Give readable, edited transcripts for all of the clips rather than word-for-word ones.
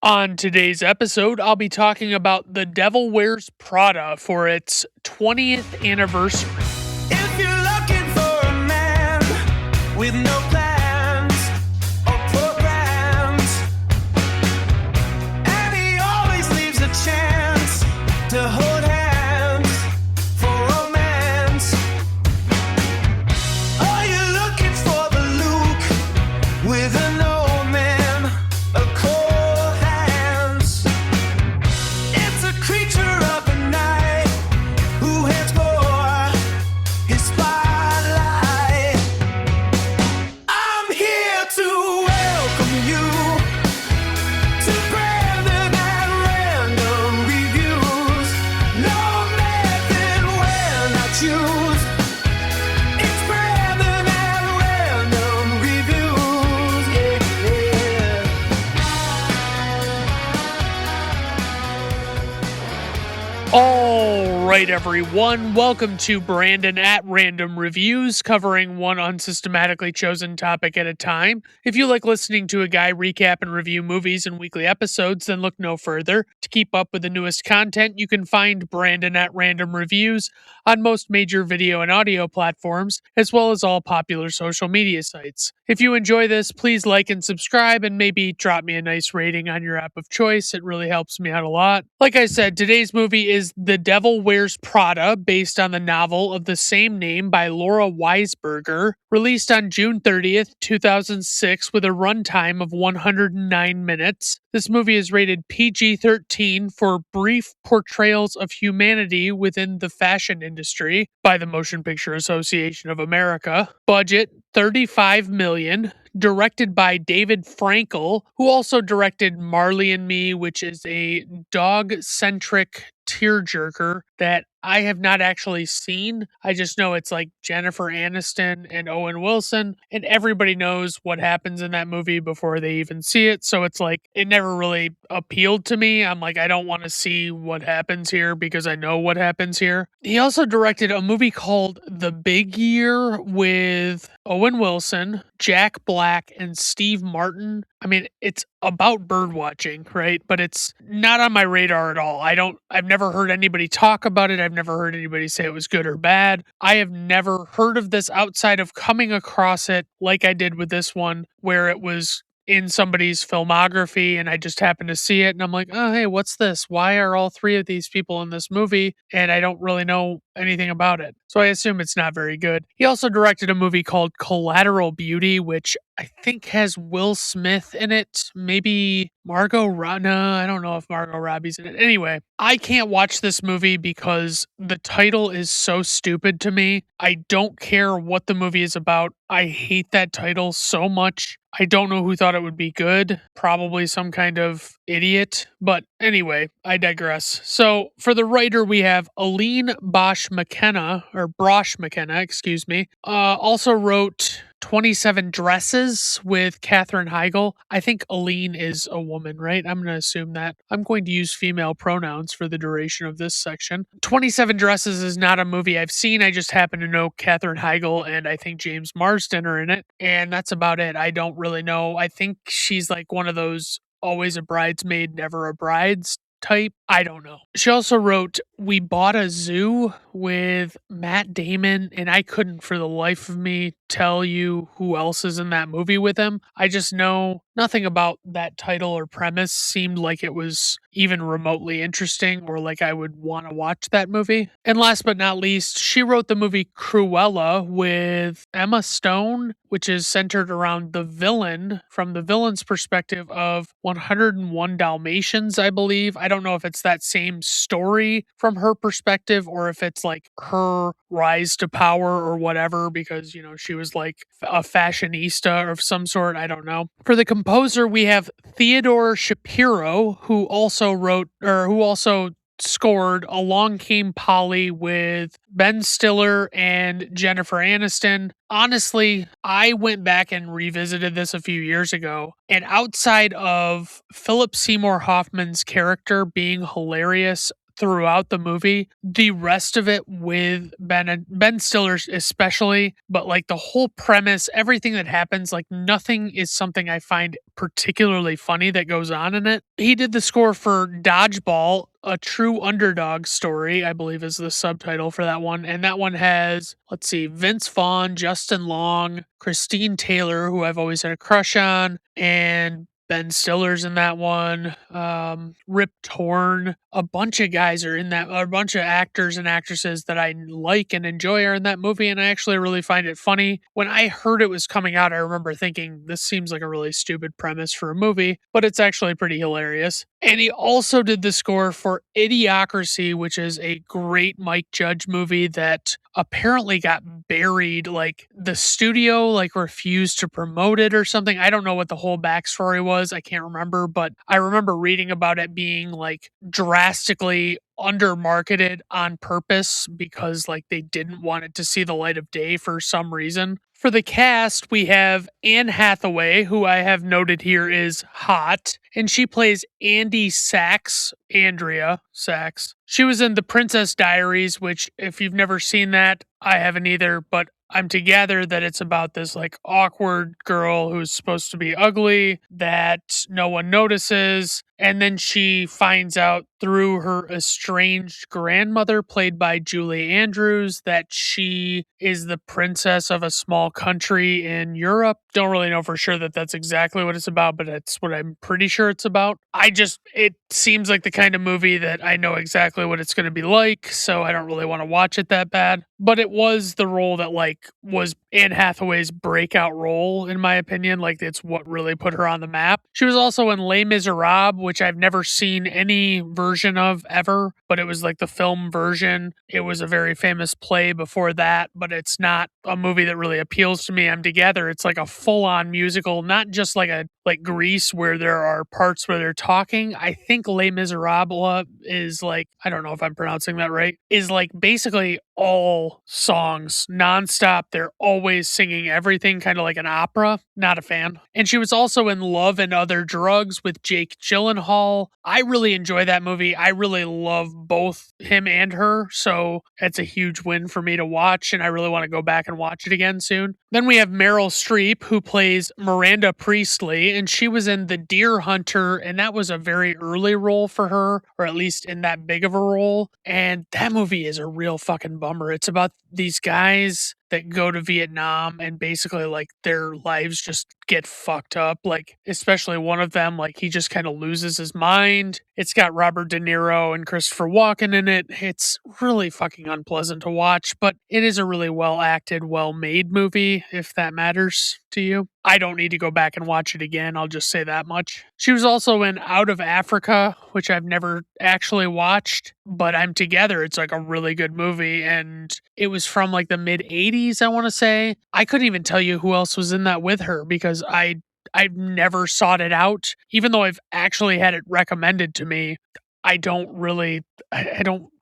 On today's episode, I'll be talking about The Devil Wears Prada for its 20th anniversary. If you're looking for a man with no plans or programs, and he always leaves a chance to hold hands for romance. Are you looking for the Luke with an old man, a cold hands? It's a creature of the night who heads for his spotlight. I'm here to welcome you to Brandon at Random Reviews. No method when I choose. It's Brandon at Random Reviews. Yeah. All right, everyone, welcome to Brandon at Random Reviews, covering one unsystematically chosen topic at a time. If you like listening to a guy recap and review movies in weekly episodes, then look no further. To keep up with the newest content, you can find Brandon at Random Reviews on most major video and audio platforms, as well as all popular social media sites. If you enjoy this, please like and subscribe, and maybe drop me a nice rating on your app of choice. It really helps me out a lot. Like I said, today's movie is The Devil Wears Prada, based on the novel of the same name by Laura Weisberger, released on June 30th, 2006, with a runtime of 109 minutes. This movie is rated PG-13 for brief portrayals of humanity within the fashion industry by the Motion Picture Association of America. Budget $35 million. Directed by David Frankel, who also directed Marley and Me, which is a dog-centric tearjerker that I have not actually seen. I just know it's like Jennifer Aniston and Owen Wilson, and everybody knows what happens in that movie before they even see it. So it's like, it never really appealed to me. I'm like, I don't want to see what happens here because I know what happens here. He also directed a movie called The Big Year with Owen Wilson, Jack Black, and Steve Martin. I mean, it's about bird watching, right? But it's not on my radar at all. I've never heard anybody talk about it. I've never heard anybody say it was good or bad. I have never heard of this outside of coming across it like I did with this one, where it was in somebody's filmography and I just happened to see it and I'm like, oh, hey, what's this? Why are all three of these people in this movie? And I don't really know anything about it. So I assume it's not very good. He also directed a movie called Collateral Beauty, which I think has Will Smith in it. Maybe Margot Robbie. No, I don't know if Margot Robbie's in it. Anyway, I can't watch this movie because the title is so stupid to me. I don't care what the movie is about. I hate that title so much. I don't know who thought it would be good. Probably some kind of idiot. But anyway, I digress. So for the writer, we have Aline Brosh McKenna, excuse me. Also wrote 27 Dresses with Katherine Heigl. I think Aline is a woman, right? I'm going to assume that. I'm going to use female pronouns for the duration of this section. 27 Dresses is not a movie I've seen. I just happen to know Katherine Heigl and I think James Marsden are in it. And that's about it. I don't really know. I think she's like one of those always a bridesmaid, never a bride's type. I don't know. She also wrote We Bought a Zoo with Matt Damon, and I couldn't for the life of me tell you who else is in that movie with him. I just know nothing about that title or premise seemed like it was even remotely interesting or like I would want to watch that movie. And last but not least, she wrote the movie Cruella with Emma Stone, which is centered around the villain from the villain's perspective of 101 Dalmatians, I believe. I don't know if it's that same story from her perspective or if it's like her rise to power or whatever, because, you know, she was like a fashionista of some sort. I don't know. For the composer, we have Theodore Shapiro, who also scored Along Came Polly with Ben Stiller and Jennifer Aniston. Honestly, I went back and revisited this a few years ago, and outside of Philip Seymour Hoffman's character being hilarious throughout the movie. The rest of it with Ben Stiller especially, but like the whole premise, everything that happens, like nothing is something I find particularly funny that goes on in it. He did the score for Dodgeball, a true underdog story, I believe is the subtitle for that one. And that one has, let's see, Vince Vaughn, Justin Long, Christine Taylor, who I've always had a crush on, and Ben Stiller's in that one. Rip Torn, a bunch of guys are in that. A bunch of actors and actresses that I like and enjoy are in that movie, and I actually really find it funny. When I heard it was coming out, I remember thinking this seems like a really stupid premise for a movie, but it's actually pretty hilarious. And he also did the score for Idiocracy, which is a great Mike Judge movie that apparently got buried. Like the studio like refused to promote it or something. I don't know what the whole backstory was. I can't remember, but I remember reading about it being like drastically undermarketed on purpose because like they didn't want it to see the light of day for some reason. For the cast, we have Anne Hathaway, who I have noted here is hot, and she plays Andy Sachs, Andrea Sachs. She was in The Princess Diaries, which, if you've never seen that, I haven't either, but I'm to gather that it's about this like awkward girl who's supposed to be ugly that no one notices. And then she finds out through her estranged grandmother, played by Julie Andrews, that she is the princess of a small country in Europe. Don't really know for sure that that's exactly what it's about, but that's what I'm pretty sure it's about. It seems like the kind of movie that I know exactly what it's going to be like, so I don't really want to watch it that bad. But it was the role that like was Anne Hathaway's breakout role, in my opinion. Like it's what really put her on the map. She was also in Les Miserables, which I've never seen any version of ever, but it was like the film version. It was a very famous play before that, but it's not a movie that really appeals to me. I'm together. It's like a full-on musical, not just like Grease where there are parts where they're talking. I think Les Miserables is like, I don't know if I'm pronouncing that right, is like basically all songs nonstop. They're always singing everything, kind of like an opera. Not a fan. And she was also in Love and Other Drugs with Jake Gyllenhaal. I really enjoy that movie. I really love both him and her, so it's a huge win for me to watch, and I really want to go back and watch it again soon. Then we have Meryl Streep, who plays Miranda Priestley, and she was in The Deer Hunter, and that was a very early role for her, or at least in that big of a role. And that movie is a real fucking bummer. It's about these guys that go to Vietnam and basically like their lives just get fucked up. Like, especially one of them, like he just kind of loses his mind. It's got Robert De Niro and Christopher Walken in it. It's really fucking unpleasant to watch, but it is a really well acted, well made movie, if that matters to you. I don't need to go back and watch it again. I'll just say that much. She was also in Out of Africa, which I've never actually watched, but I'm together. It's like a really good movie, and it was from like the mid 80s, I want to say. I couldn't even tell you who else was in that with her because I've never sought it out. Even though I've actually had it recommended to me, I don't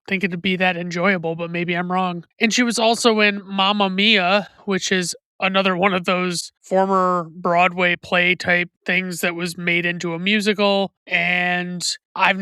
think it'd be that enjoyable, but maybe I'm wrong. And she was also in Mamma Mia, which is another one of those former Broadway play type things that was made into a musical. And I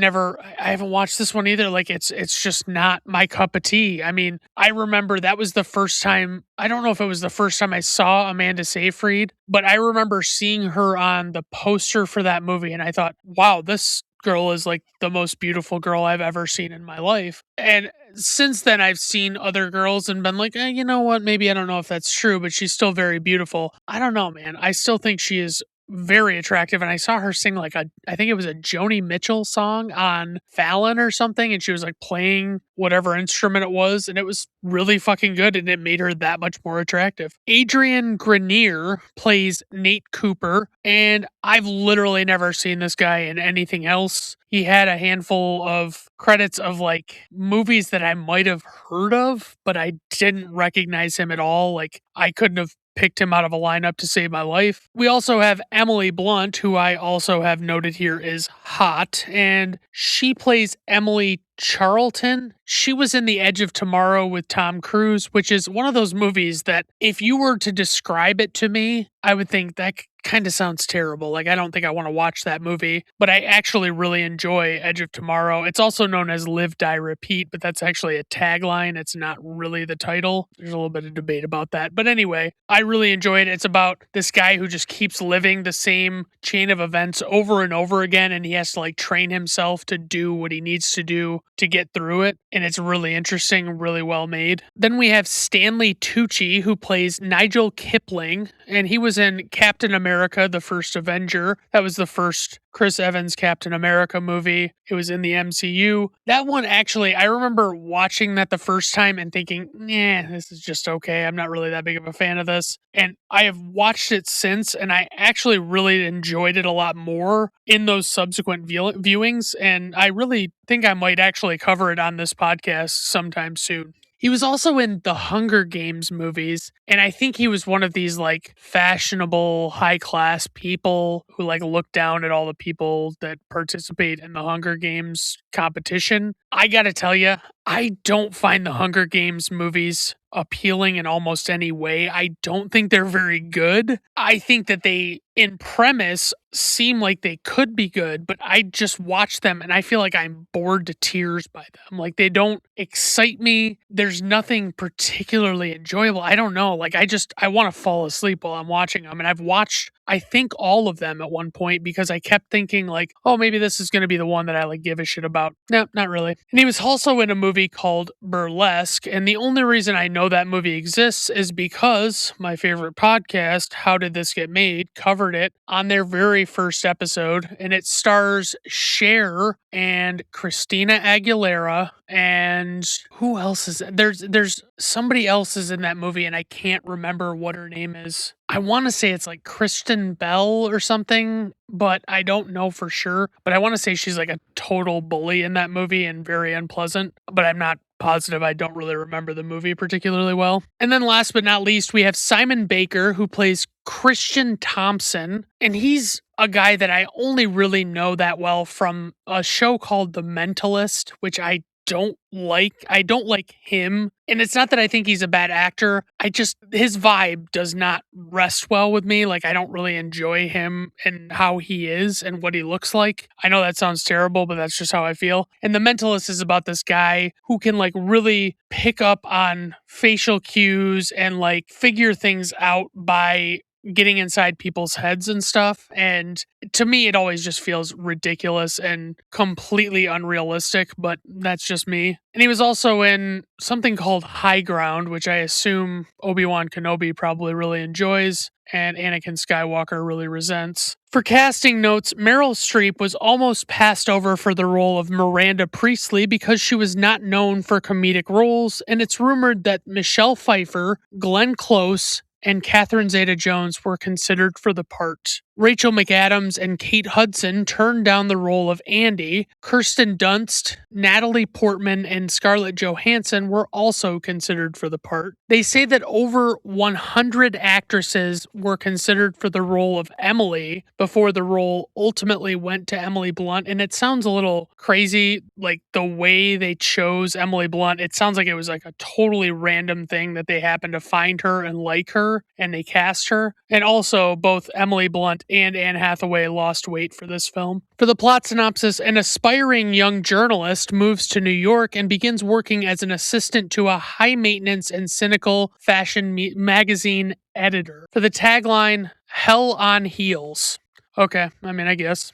haven't watched this one either. Like it's just not my cup of tea. I mean, I remember that was the first time, I don't know if it was the first time I saw Amanda Seyfried, but I remember seeing her on the poster for that movie. And I thought, wow, this girl is like the most beautiful girl I've ever seen in my life. And since then, I've seen other girls and been like, you know what? Maybe I don't know if that's true, but she's still very beautiful. I don't know, man. I still think she is very attractive. And I saw her sing like I think it was a Joni Mitchell song on Fallon or something. And she was like playing whatever instrument it was. And it was really fucking good. And it made her that much more attractive. Adrian Grenier plays Nate Cooper. And I've literally never seen this guy in anything else. He had a handful of credits of like movies that I might have heard of, but I didn't recognize him at all. Like I couldn't have picked him out of a lineup to save my life. We also have Emily Blunt, who I also have noted here is hot, and she plays Emily Charlton. She was in The Edge of Tomorrow with Tom Cruise, which is one of those movies that if you were to describe it to me, I would think that kind of sounds terrible. Like, I don't think I want to watch that movie, but I actually really enjoy Edge of Tomorrow. It's also known as Live, Die, Repeat, but that's actually a tagline. It's not really the title. There's a little bit of debate about that. But anyway, I really enjoy it. It's about this guy who just keeps living the same chain of events over and over again, and he has to like train himself to do what he needs to do to get through it. And it's really interesting, really well made. Then we have Stanley Tucci, who plays Nigel Kipling, and he was in Captain America, the First Avenger. That was the first Chris Evans Captain America movie. It was in the MCU. That one, actually, I remember watching that the first time and thinking, nah, this is just okay. I'm not really that big of a fan of this. And I have watched it since, and I actually really enjoyed it a lot more in those subsequent viewings. And I really think I might actually cover it on this podcast sometime soon. He was also in the Hunger Games movies, and I think he was one of these like fashionable, high class people who like look down at all the people that participate in the Hunger Games competition. I gotta tell you, I don't find the Hunger Games movies appealing in almost any way. I don't think they're very good. I think that they, in premise, seem like they could be good, but I just watch them and I feel like I'm bored to tears by them. Like, they don't excite me. There's nothing particularly enjoyable. I don't know. Like, I want to fall asleep while I'm watching them. And I've watched, I think, all of them at one point because I kept thinking like, oh, maybe this is going to be the one that I like give a shit about. No, not really. And he was also in a movie called Burlesque. And the only reason I know that movie exists is because my favorite podcast, How Did This Get Made, covered it on their very first episode. And it stars Cher and Christina Aguilera, and who else is there's somebody else is in that movie and I can't remember what her name is. I want to say it's like Kristen Bell or something, but I don't know for sure. But I want to say she's like a total bully in that movie and very unpleasant, but I'm not positive. I don't really remember the movie particularly well. And then last but not least, we have Simon Baker, who plays Christian Thompson, and he's a guy that I only really know that well from a show called The Mentalist, which I don't like. I don't like him. And it's not that I think he's a bad actor. His vibe does not rest well with me. Like, I don't really enjoy him and how he is and what he looks like. I know that sounds terrible, but that's just how I feel. And The Mentalist is about this guy who can like really pick up on facial cues and like figure things out by getting inside people's heads and stuff. And to me, it always just feels ridiculous and completely unrealistic, but that's just me. And he was also in something called High Ground, which I assume Obi-Wan Kenobi probably really enjoys and Anakin Skywalker really resents. For casting notes, Meryl Streep was almost passed over for the role of Miranda Priestley because she was not known for comedic roles, and it's rumored that Michelle Pfeiffer, Glenn Close, and Catherine Zeta-Jones were considered for the part. Rachel McAdams and Kate Hudson turned down the role of Andy. Kirsten Dunst, Natalie Portman, and Scarlett Johansson were also considered for the part. They say that over 100 actresses were considered for the role of Emily before the role ultimately went to Emily Blunt, and it sounds a little crazy, like the way they chose Emily Blunt. It sounds like it was like a totally random thing that they happened to find her and like her, and they cast her. And also, both Emily Blunt and Anne Hathaway lost weight for this film. For the plot synopsis, an aspiring young journalist moves to New York and begins working as an assistant to a high-maintenance and cynical fashion magazine editor. For the tagline, Hell on Heels. Okay, I mean, I guess.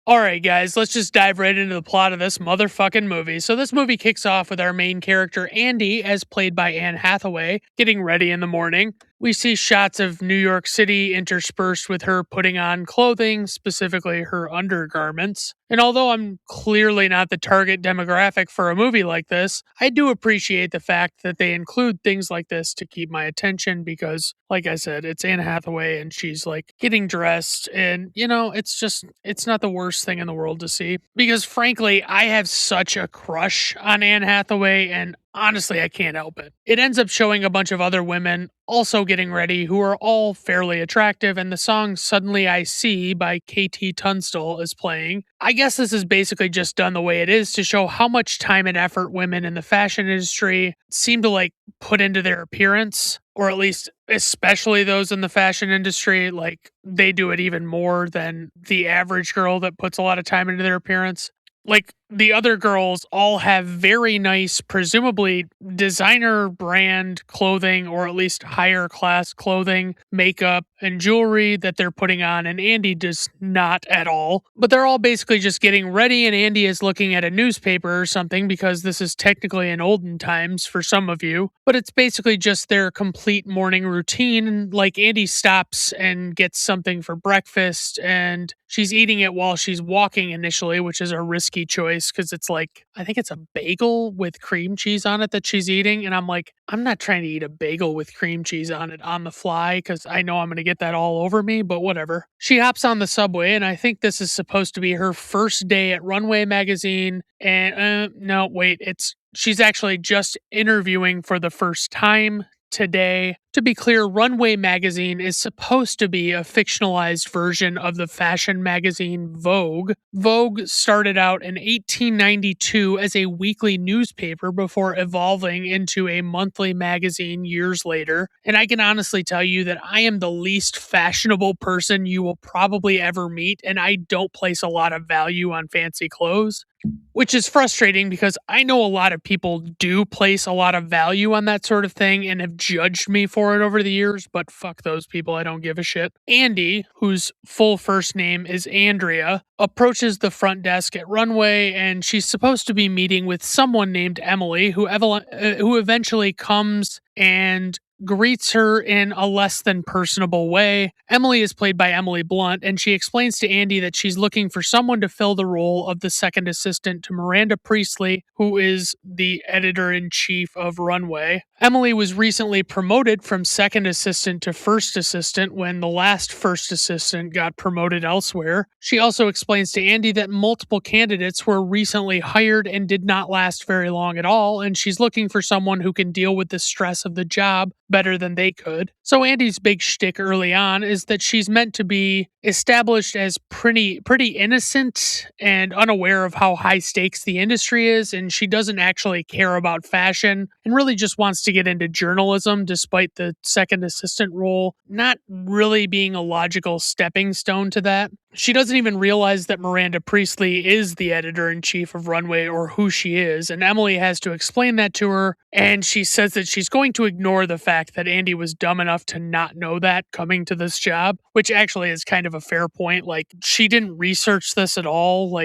Alright guys, let's just dive right into the plot of this motherfucking movie. So this movie kicks off with our main character, Andy, as played by Anne Hathaway, getting ready in the morning. We see shots of New York City interspersed with her putting on clothing, specifically her undergarments. And although I'm clearly not the target demographic for a movie like this, I do appreciate the fact that they include things like this to keep my attention because, like I said, it's Anne Hathaway and she's like getting dressed and, you know, it's not the worst thing in the world to see. Because frankly, I have such a crush on Anne Hathaway and honestly, I can't help it. It ends up showing a bunch of other women also getting ready who are all fairly attractive, and the song Suddenly I See by KT Tunstall is playing. I guess this is basically just done the way it is to show how much time and effort women in the fashion industry seem to put into their appearance, or at least especially those in the fashion industry. Like, they do it even more than the average girl that puts a lot of time into their appearance. Like, the other girls all have very nice, presumably designer brand clothing, or at least higher class clothing, makeup, and jewelry that they're putting on, and Andy does not at all. But they're all basically just getting ready, and Andy is looking at a newspaper or something, because this is technically in olden times for some of you. But it's basically just their complete morning routine. Like, Andy stops and gets something for breakfast, and she's eating it while she's walking initially, which is a risky choice because it's I think it's a bagel with cream cheese on it that she's eating. And I'm like, I'm not trying to eat a bagel with cream cheese on it on the fly because I know I'm going to get that all over me, but whatever. She hops on the subway, and I think this is supposed to be her first day at Runway magazine. And no, wait, she's actually just interviewing for the first time today. To be clear, Runway magazine is supposed to be a fictionalized version of the fashion magazine Vogue. Vogue started out in 1892 as a weekly newspaper before evolving into a monthly magazine years later. And I can honestly tell you that I am the least fashionable person you will probably ever meet, and I don't place a lot of value on fancy clothes. Which is frustrating because I know a lot of people do place a lot of value on that sort of thing and have judged me for it over the years, but fuck those people, I don't give a shit. Andy, whose full first name is Andrea, approaches the front desk at Runway, and she's supposed to be meeting with someone named Emily, who eventually comes and greets her in a less than personable way. Emily is played by Emily Blunt, and she explains to Andy that she's looking for someone to fill the role of the second assistant to Miranda Priestley, who is the editor-in-chief of Runway. Emily was recently promoted from second assistant to first assistant when the last first assistant got promoted elsewhere. She also explains to Andy that multiple candidates were recently hired and did not last very long at all, and she's looking for someone who can deal with the stress of the job better than they could. So Andy's big shtick early on is that she's meant to be established as pretty innocent and unaware of how high stakes the industry is, and she doesn't actually care about fashion and really just wants to get into journalism, despite the second assistant role not really being a logical stepping stone to that. She doesn't even realize that Miranda Priestley is the editor-in-chief of Runway, or who she is, and Emily has to explain that to her, and she says that she's going to ignore the fact that Andy was dumb enough to not know that coming to this job, which actually is kind of a fair point. Like, she didn't research this at all.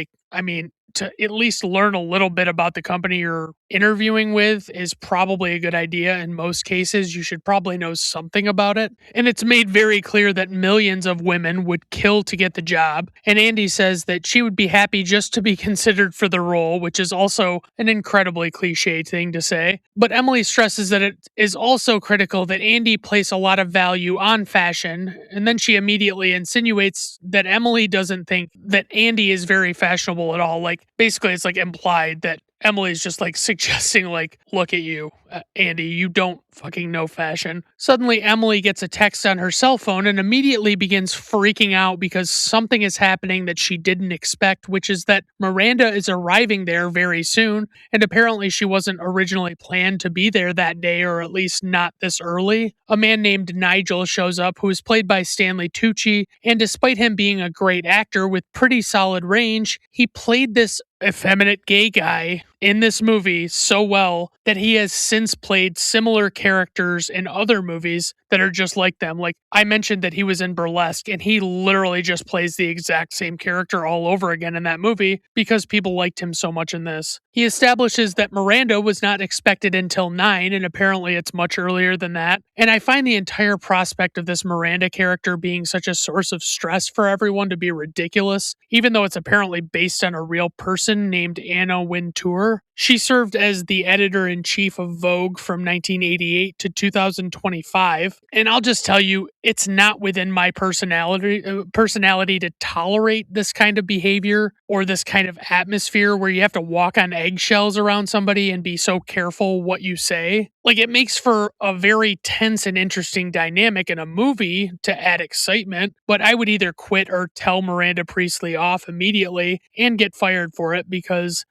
To at least learn a little bit about the company you're interviewing with is probably a good idea. In most cases, you should probably know something about it. And it's made very clear that millions of women would kill to get the job. And Andy says that she would be happy just to be considered for the role, which is also an incredibly cliche thing to say. But Emily stresses that it is also critical that Andy place a lot of value on fashion. And then she immediately insinuates that Emily doesn't think that Andy is very fashionable at all. Basically, it's implied that Emily's just suggesting look at you, Andy, you don't fucking know fashion. Suddenly, Emily gets a text on her cell phone and immediately begins freaking out because something is happening that she didn't expect, which is that Miranda is arriving there very soon, and apparently she wasn't originally planned to be there that day, or at least not this early. A man named Nigel shows up, who is played by Stanley Tucci, and despite him being a great actor with pretty solid range, he played this effeminate gay guy in this movie so well that he has since played similar characters in other movies that are just like them. Like, I mentioned that he was in Burlesque, and he literally just plays the exact same character all over again in that movie because people liked him so much in this. He establishes that Miranda was not expected until 9, and apparently it's much earlier than that. And I find the entire prospect of this Miranda character being such a source of stress for everyone to be ridiculous, even though it's apparently based on a real person named Anna Wintour. her. She served as the editor-in-chief of Vogue from 1988 to 2025, and I'll just tell you, it's not within my personality to tolerate this kind of behavior or this kind of atmosphere where you have to walk on eggshells around somebody and be so careful what you say. Like, it makes for a very tense and interesting dynamic in a movie to add excitement, but I would either quit or tell Miranda Priestley off immediately and get fired for it because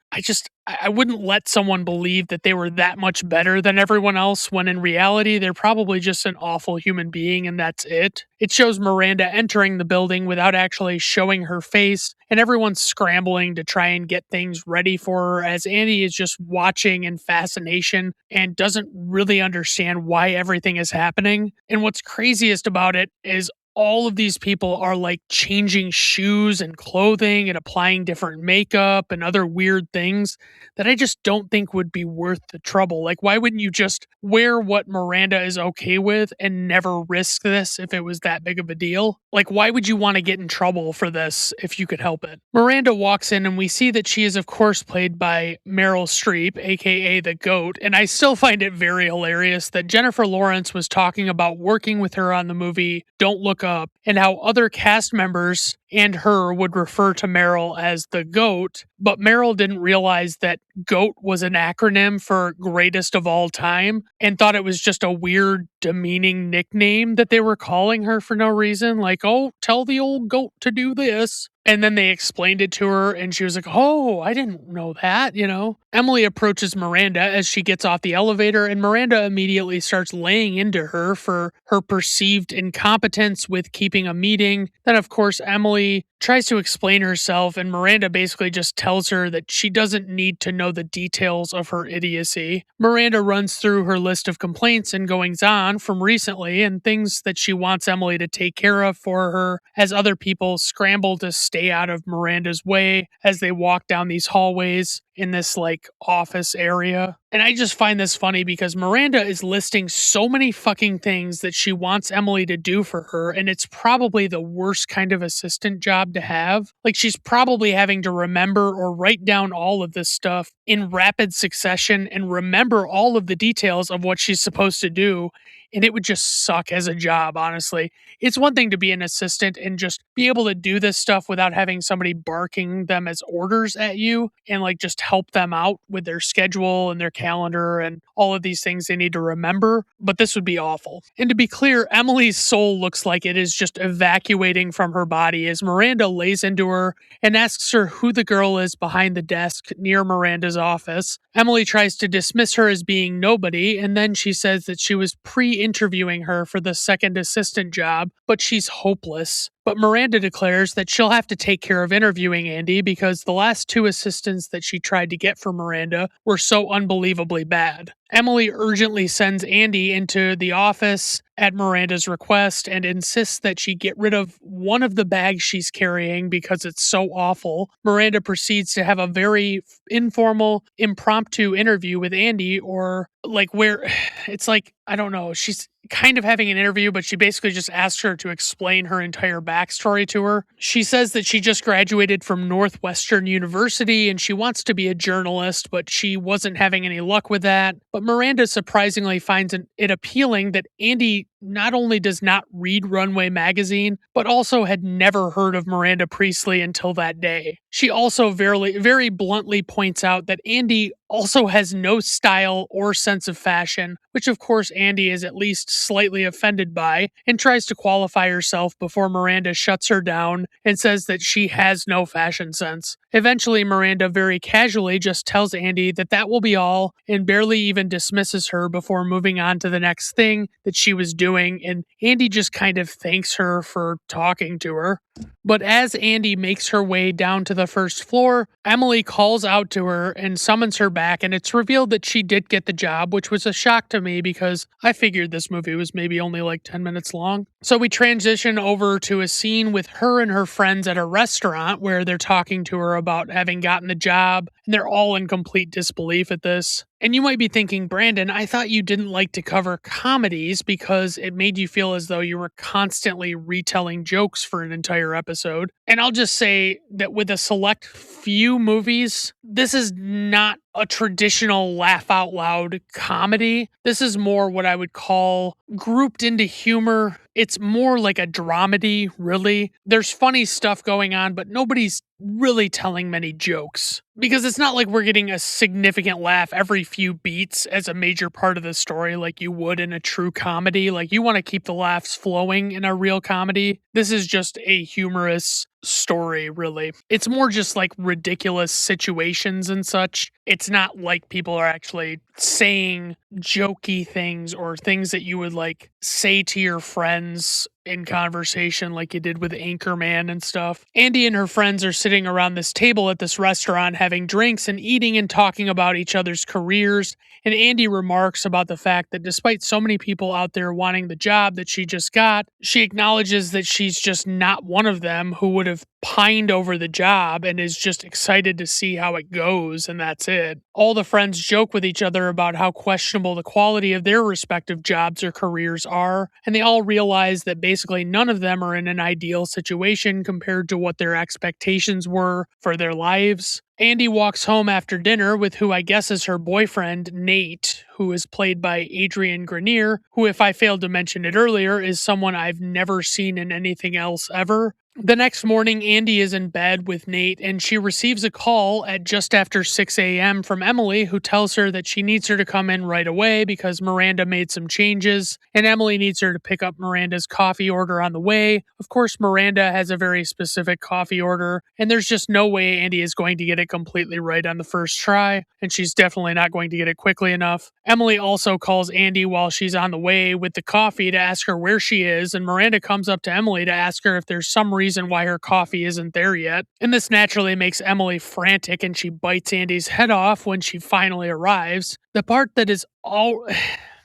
I wouldn't let someone believe that they were that much better than everyone else when in reality they're probably just an awful human being and that's it. It shows Miranda entering the building without actually showing her face, and everyone's scrambling to try and get things ready for her as Andy is just watching in fascination and doesn't really understand why everything is happening. And what's craziest about it is all of these people are like changing shoes and clothing and applying different makeup and other weird things that I just don't think would be worth the trouble. Like, why wouldn't you just wear what Miranda is okay with and never risk this if it was that big of a deal? Like, why would you want to get in trouble for this if you could help it? Miranda walks in and we see that she is, of course, played by Meryl Streep, aka the GOAT, and I still find it very hilarious that Jennifer Lawrence was talking about working with her on the movie Don't Look Up and how other cast members and her would refer to Meryl as the GOAT, but Meryl didn't realize that GOAT was an acronym for greatest of all time and thought it was just a weird, demeaning nickname that they were calling her for no reason. Like, oh, tell the old GOAT to do this. And then they explained it to her, and she was like, oh, I didn't know that, you know? Emily approaches Miranda as she gets off the elevator, and Miranda immediately starts laying into her for her perceived incompetence with keeping a meeting. Then, of course, Emily tries to explain herself, and Miranda basically just tells her that she doesn't need to know the details of her idiocy. Miranda runs through her list of complaints and goings on from recently and things that she wants Emily to take care of for her as other people scramble to stay out of Miranda's way as they walk down these hallways in this like office area. And I just find this funny because Miranda is listing so many fucking things that she wants Emily to do for her, and it's probably the worst kind of assistant job to have. Like, she's probably having to remember or write down all of this stuff in rapid succession and remember all of the details of what she's supposed to do. And it would just suck as a job, honestly. It's one thing to be an assistant and just be able to do this stuff without having somebody barking them as orders at you and like just help them out with their schedule and their calendar and all of these things they need to remember. But this would be awful. And to be clear, Emily's soul looks like it is just evacuating from her body as Miranda lays into her and asks her who the girl is behind the desk near Miranda's office. Emily tries to dismiss her as being nobody, and then she says that she was pre-interviewing her for the second assistant job, but she's hopeless. But Miranda declares that she'll have to take care of interviewing Andy because the last two assistants that she tried to get for Miranda were so unbelievably bad. Emily urgently sends Andy into the office at Miranda's request and insists that she get rid of one of the bags she's carrying because it's so awful. Miranda proceeds to have a very informal, impromptu interview with Andy, or like where it's like, I don't know, she's kind of having an interview, but she basically just asks her to explain her entire backstory to her. She says that she just graduated from Northwestern University and she wants to be a journalist, but she wasn't having any luck with that. But Miranda surprisingly finds it appealing that Andy not only does not read Runway magazine, but also had never heard of Miranda Priestley until that day. She also very bluntly points out that Andy also has no style or sense of fashion, which of course Andy is at least slightly offended by, and tries to qualify herself before Miranda shuts her down and says that she has no fashion sense. Eventually, Miranda very casually just tells Andy that that will be all and barely even dismisses her before moving on to the next thing that she was doing, and Andy just kind of thanks her for talking to her. But as Andy makes her way down to the first floor, Emily calls out to her and summons her back, and it's revealed that she did get the job, which was a shock to me because I figured this movie was maybe only like 10 minutes long. So we transition over to a scene with her and her friends at a restaurant where they're talking to her about having gotten the job, and they're all in complete disbelief at this. And you might be thinking, Brandon, I thought you didn't like to cover comedies because it made you feel as though you were constantly retelling jokes for an entire episode. And I'll just say that with a select few movies, this is not a traditional laugh out loud comedy. This is more what I would call grouped into humor. It's more like a dramedy, really. There's funny stuff going on, but nobody's really telling many jokes because it's not like we're getting a significant laugh every few beats as a major part of the story like you would in a true comedy. Like you want to keep the laughs flowing in a real comedy. This is just a humorous story, really. It's more just like ridiculous situations and such. It's not like people are actually saying jokey things or things that you would like say to your friends in conversation like you did with Anchorman and stuff. Andy and her friends are sitting around this table at this restaurant having drinks and eating and talking about each other's careers. And Andy remarks about the fact that despite so many people out there wanting the job that she just got, she acknowledges that she's just not one of them who would have pined over the job and is just excited to see how it goes, and that's it. All the friends joke with each other about how questionable the quality of their respective jobs or careers are, and they all realize that basically none of them are in an ideal situation compared to what their expectations were for their lives. Andy walks home after dinner with who I guess is her boyfriend, Nate, who is played by Adrian Grenier, who, if I failed to mention it earlier, is someone I've never seen in anything else ever. The next morning, Andy is in bed with Nate, and she receives a call at just after 6 a.m. from Emily, who tells her that she needs her to come in right away because Miranda made some changes, and Emily needs her to pick up Miranda's coffee order on the way. Of course, Miranda has a very specific coffee order, and there's just no way Andy is going to get it completely right on the first try, and she's definitely not going to get it quickly enough. Emily also calls Andy while she's on the way with the coffee to ask her where she is, and Miranda comes up to Emily to ask her if there's some reason why her coffee isn't there yet. And this naturally makes Emily frantic, and she bites Andy's head off when she finally arrives. The part that is all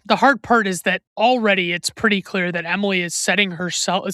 the hard part is that already it's pretty clear that Emily is setting herself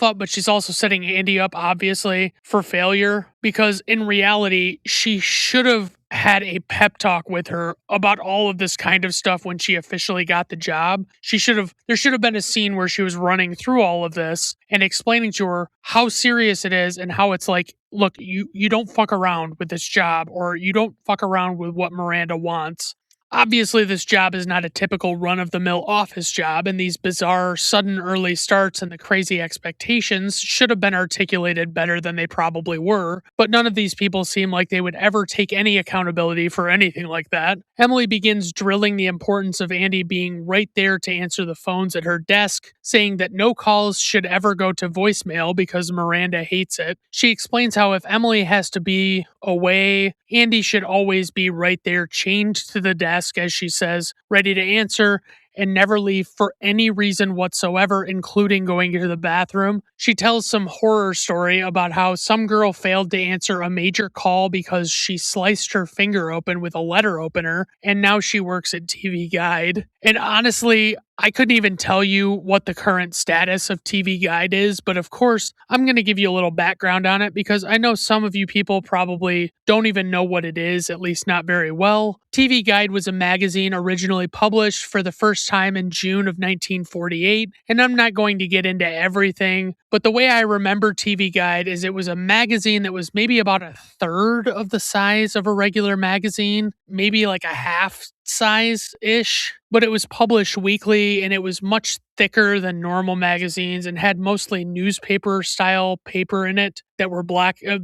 up, but she's also setting Andy up, obviously, for failure, because in reality, she should have had a pep talk with her about all of this kind of stuff when she officially got the job. There should have been a scene where she was running through all of this and explaining to her how serious it is and how it's like, look, you don't fuck around with this job, or you don't fuck around with what Miranda wants. Obviously, this job is not a typical run-of-the-mill office job, and these bizarre, sudden early starts and the crazy expectations should have been articulated better than they probably were, but none of these people seem like they would ever take any accountability for anything like that. Emily begins drilling the importance of Andy being right there to answer the phones at her desk, saying that no calls should ever go to voicemail because Miranda hates it. She explains how if Emily has to be away, Andy should always be right there, chained to the desk, as she says, ready to answer and never leave for any reason whatsoever, including going to the bathroom. She tells some horror story about how some girl failed to answer a major call because she sliced her finger open with a letter opener, and now she works at TV Guide. And honestly, I couldn't even tell you what the current status of TV Guide is, but of course, I'm going to give you a little background on it because I know some of you people probably don't even know what it is, at least not very well. TV Guide was a magazine originally published for the first time in June of 1948, and I'm not going to get into everything, but the way I remember TV Guide is it was a magazine that was maybe about a third of the size of a regular magazine, maybe like a half size-ish, but it was published weekly and it was much thicker than normal magazines and had mostly newspaper style paper in it that were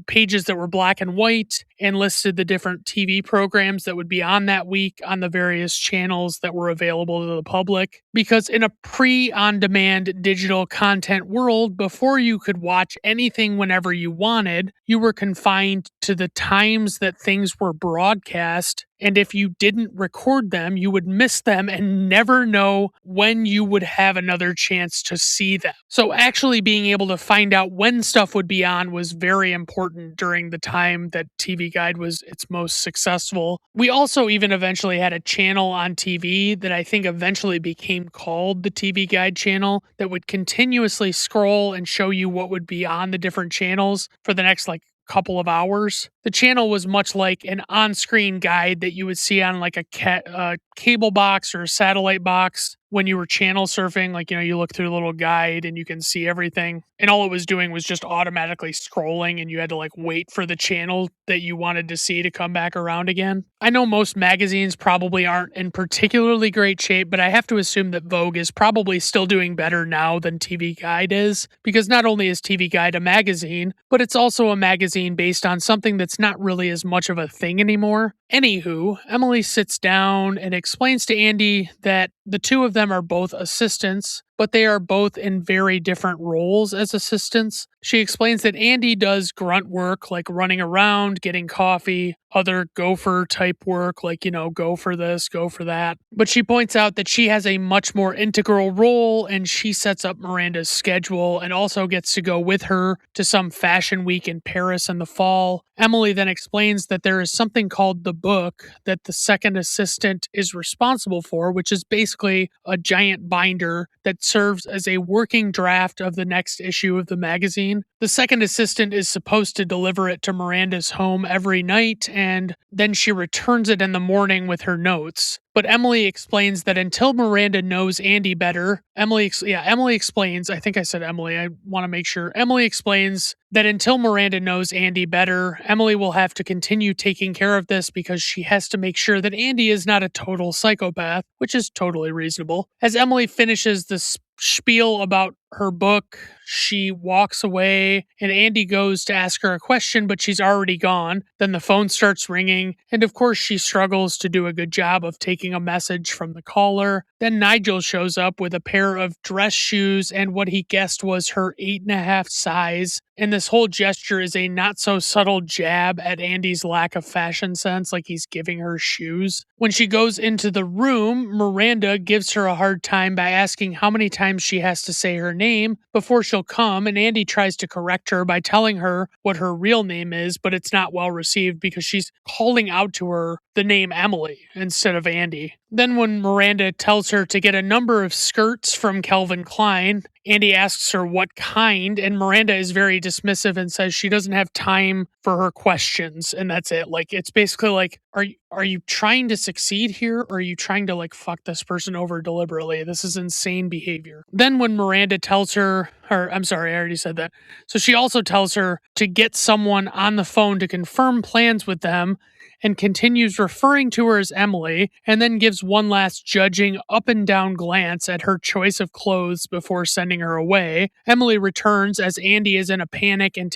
pages that were black and white, and listed the different TV programs that would be on that week on the various channels that were available to the public. Because in a pre-on-demand digital content world, before you could watch anything whenever you wanted, you were confined to the times that things were broadcast, and if you didn't record them, you would miss them and never know when you would have another chance to see them. So actually being able to find out when stuff would be on was very important during the time that TV Guide was its most successful. We also even eventually had a channel on TV that I think eventually became called the TV Guide channel that would continuously scroll and show you what would be on the different channels for the next couple of hours. The channel was much like an on-screen guide that you would see on like a cable box or a satellite box when you were channel surfing. Like, you look through the little guide and you can see everything. And all it was doing was just automatically scrolling, and you had to like wait for the channel that you wanted to see to come back around again. I know most magazines probably aren't in particularly great shape, but I have to assume that Vogue is probably still doing better now than TV Guide is, because not only is TV Guide a magazine, but it's also a magazine based on something that's not really as much of a thing anymore. Anywho, Emily sits down and explains to Andy that the two of them are both assistants, but they are both in very different roles as assistants. She explains that Andy does grunt work like running around, getting coffee, other gopher type work like, go for this, go for that. But she points out that she has a much more integral role, and she sets up Miranda's schedule and also gets to go with her to some fashion week in Paris in the fall. Emily then explains that there is something called the book that the second assistant is responsible for, which is basically a giant binder that serves as a working draft of the next issue of the magazine. The second assistant is supposed to deliver it to Miranda's home every night, and then she returns it in the morning with her notes. But Emily explains that until Miranda knows Andy better, Emily explains, I think I said Emily, I want to make sure. Emily explains that until Miranda knows Andy better, Emily will have to continue taking care of this because she has to make sure that Andy is not a total psychopath, which is totally reasonable. As Emily finishes this spiel about her book, she walks away, and Andy goes to ask her a question, but she's already gone. Then the phone starts ringing, and of course she struggles to do a good job of taking a message from the caller. Then Nigel shows up with a pair of dress shoes and what he guessed was her 8.5 size. And this whole gesture is a not so subtle jab at Andy's lack of fashion sense, like he's giving her shoes. When she goes into the room, Miranda gives her a hard time by asking how many times she has to say her name before she'll come, and Andy tries to correct her by telling her what her real name is, but it's not well received because she's calling out to her the name Emily instead of Andy. Then when Miranda tells her to get a number of skirts from Calvin Klein, Andy asks her what kind, and Miranda is very dismissive and says she doesn't have time for her questions, and that's it. Like, it's basically like, are you trying to succeed here, or are you trying to like fuck this person over deliberately? This is insane behavior. Then when Miranda tells her, or I'm sorry, I already said that. So she also tells her to get someone on the phone to confirm plans with them, and continues referring to her as Emily, and then gives one last judging up and down glance at her choice of clothes before sending her away. Emily returns as Andy is in a panic and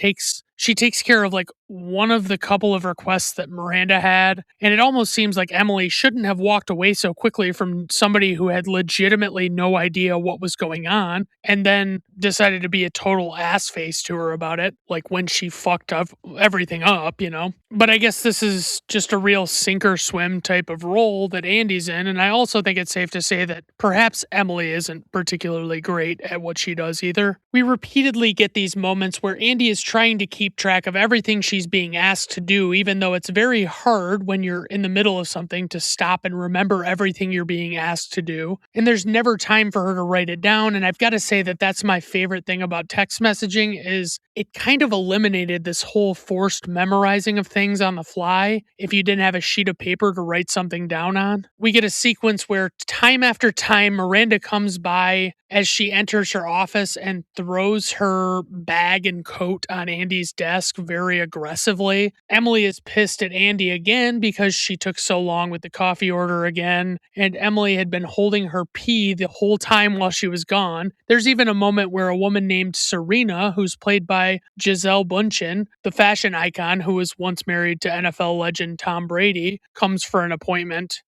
she takes care of like one of the couple of requests that Miranda had, and it almost seems like Emily shouldn't have walked away so quickly from somebody who had legitimately no idea what was going on, and then decided to be a total ass face to her about it, like when she fucked up everything up, But I guess this is just a real sink or swim type of role that Andy's in, and I also think it's safe to say that perhaps Emily isn't particularly great at what she does either. We repeatedly get these moments where Andy is trying to keep track of everything she's being asked to do, even though it's very hard when you're in the middle of something to stop and remember everything you're being asked to do. And there's never time for her to write it down. And I've got to say that that's my favorite thing about text messaging is it kind of eliminated this whole forced memorizing of things on the fly if you didn't have a sheet of paper to write something down on. We get a sequence where time after time Miranda comes by as she enters her office and throws her bag and coat on Andy's desk very aggressively. Emily is pissed at Andy again because she took so long with the coffee order again, and Emily had been holding her pee the whole time while she was gone. There's even a moment where a woman named Serena, who's played by Gisele Bündchen, the fashion icon who was once married to NFL legend Tom Brady, comes for an appointment.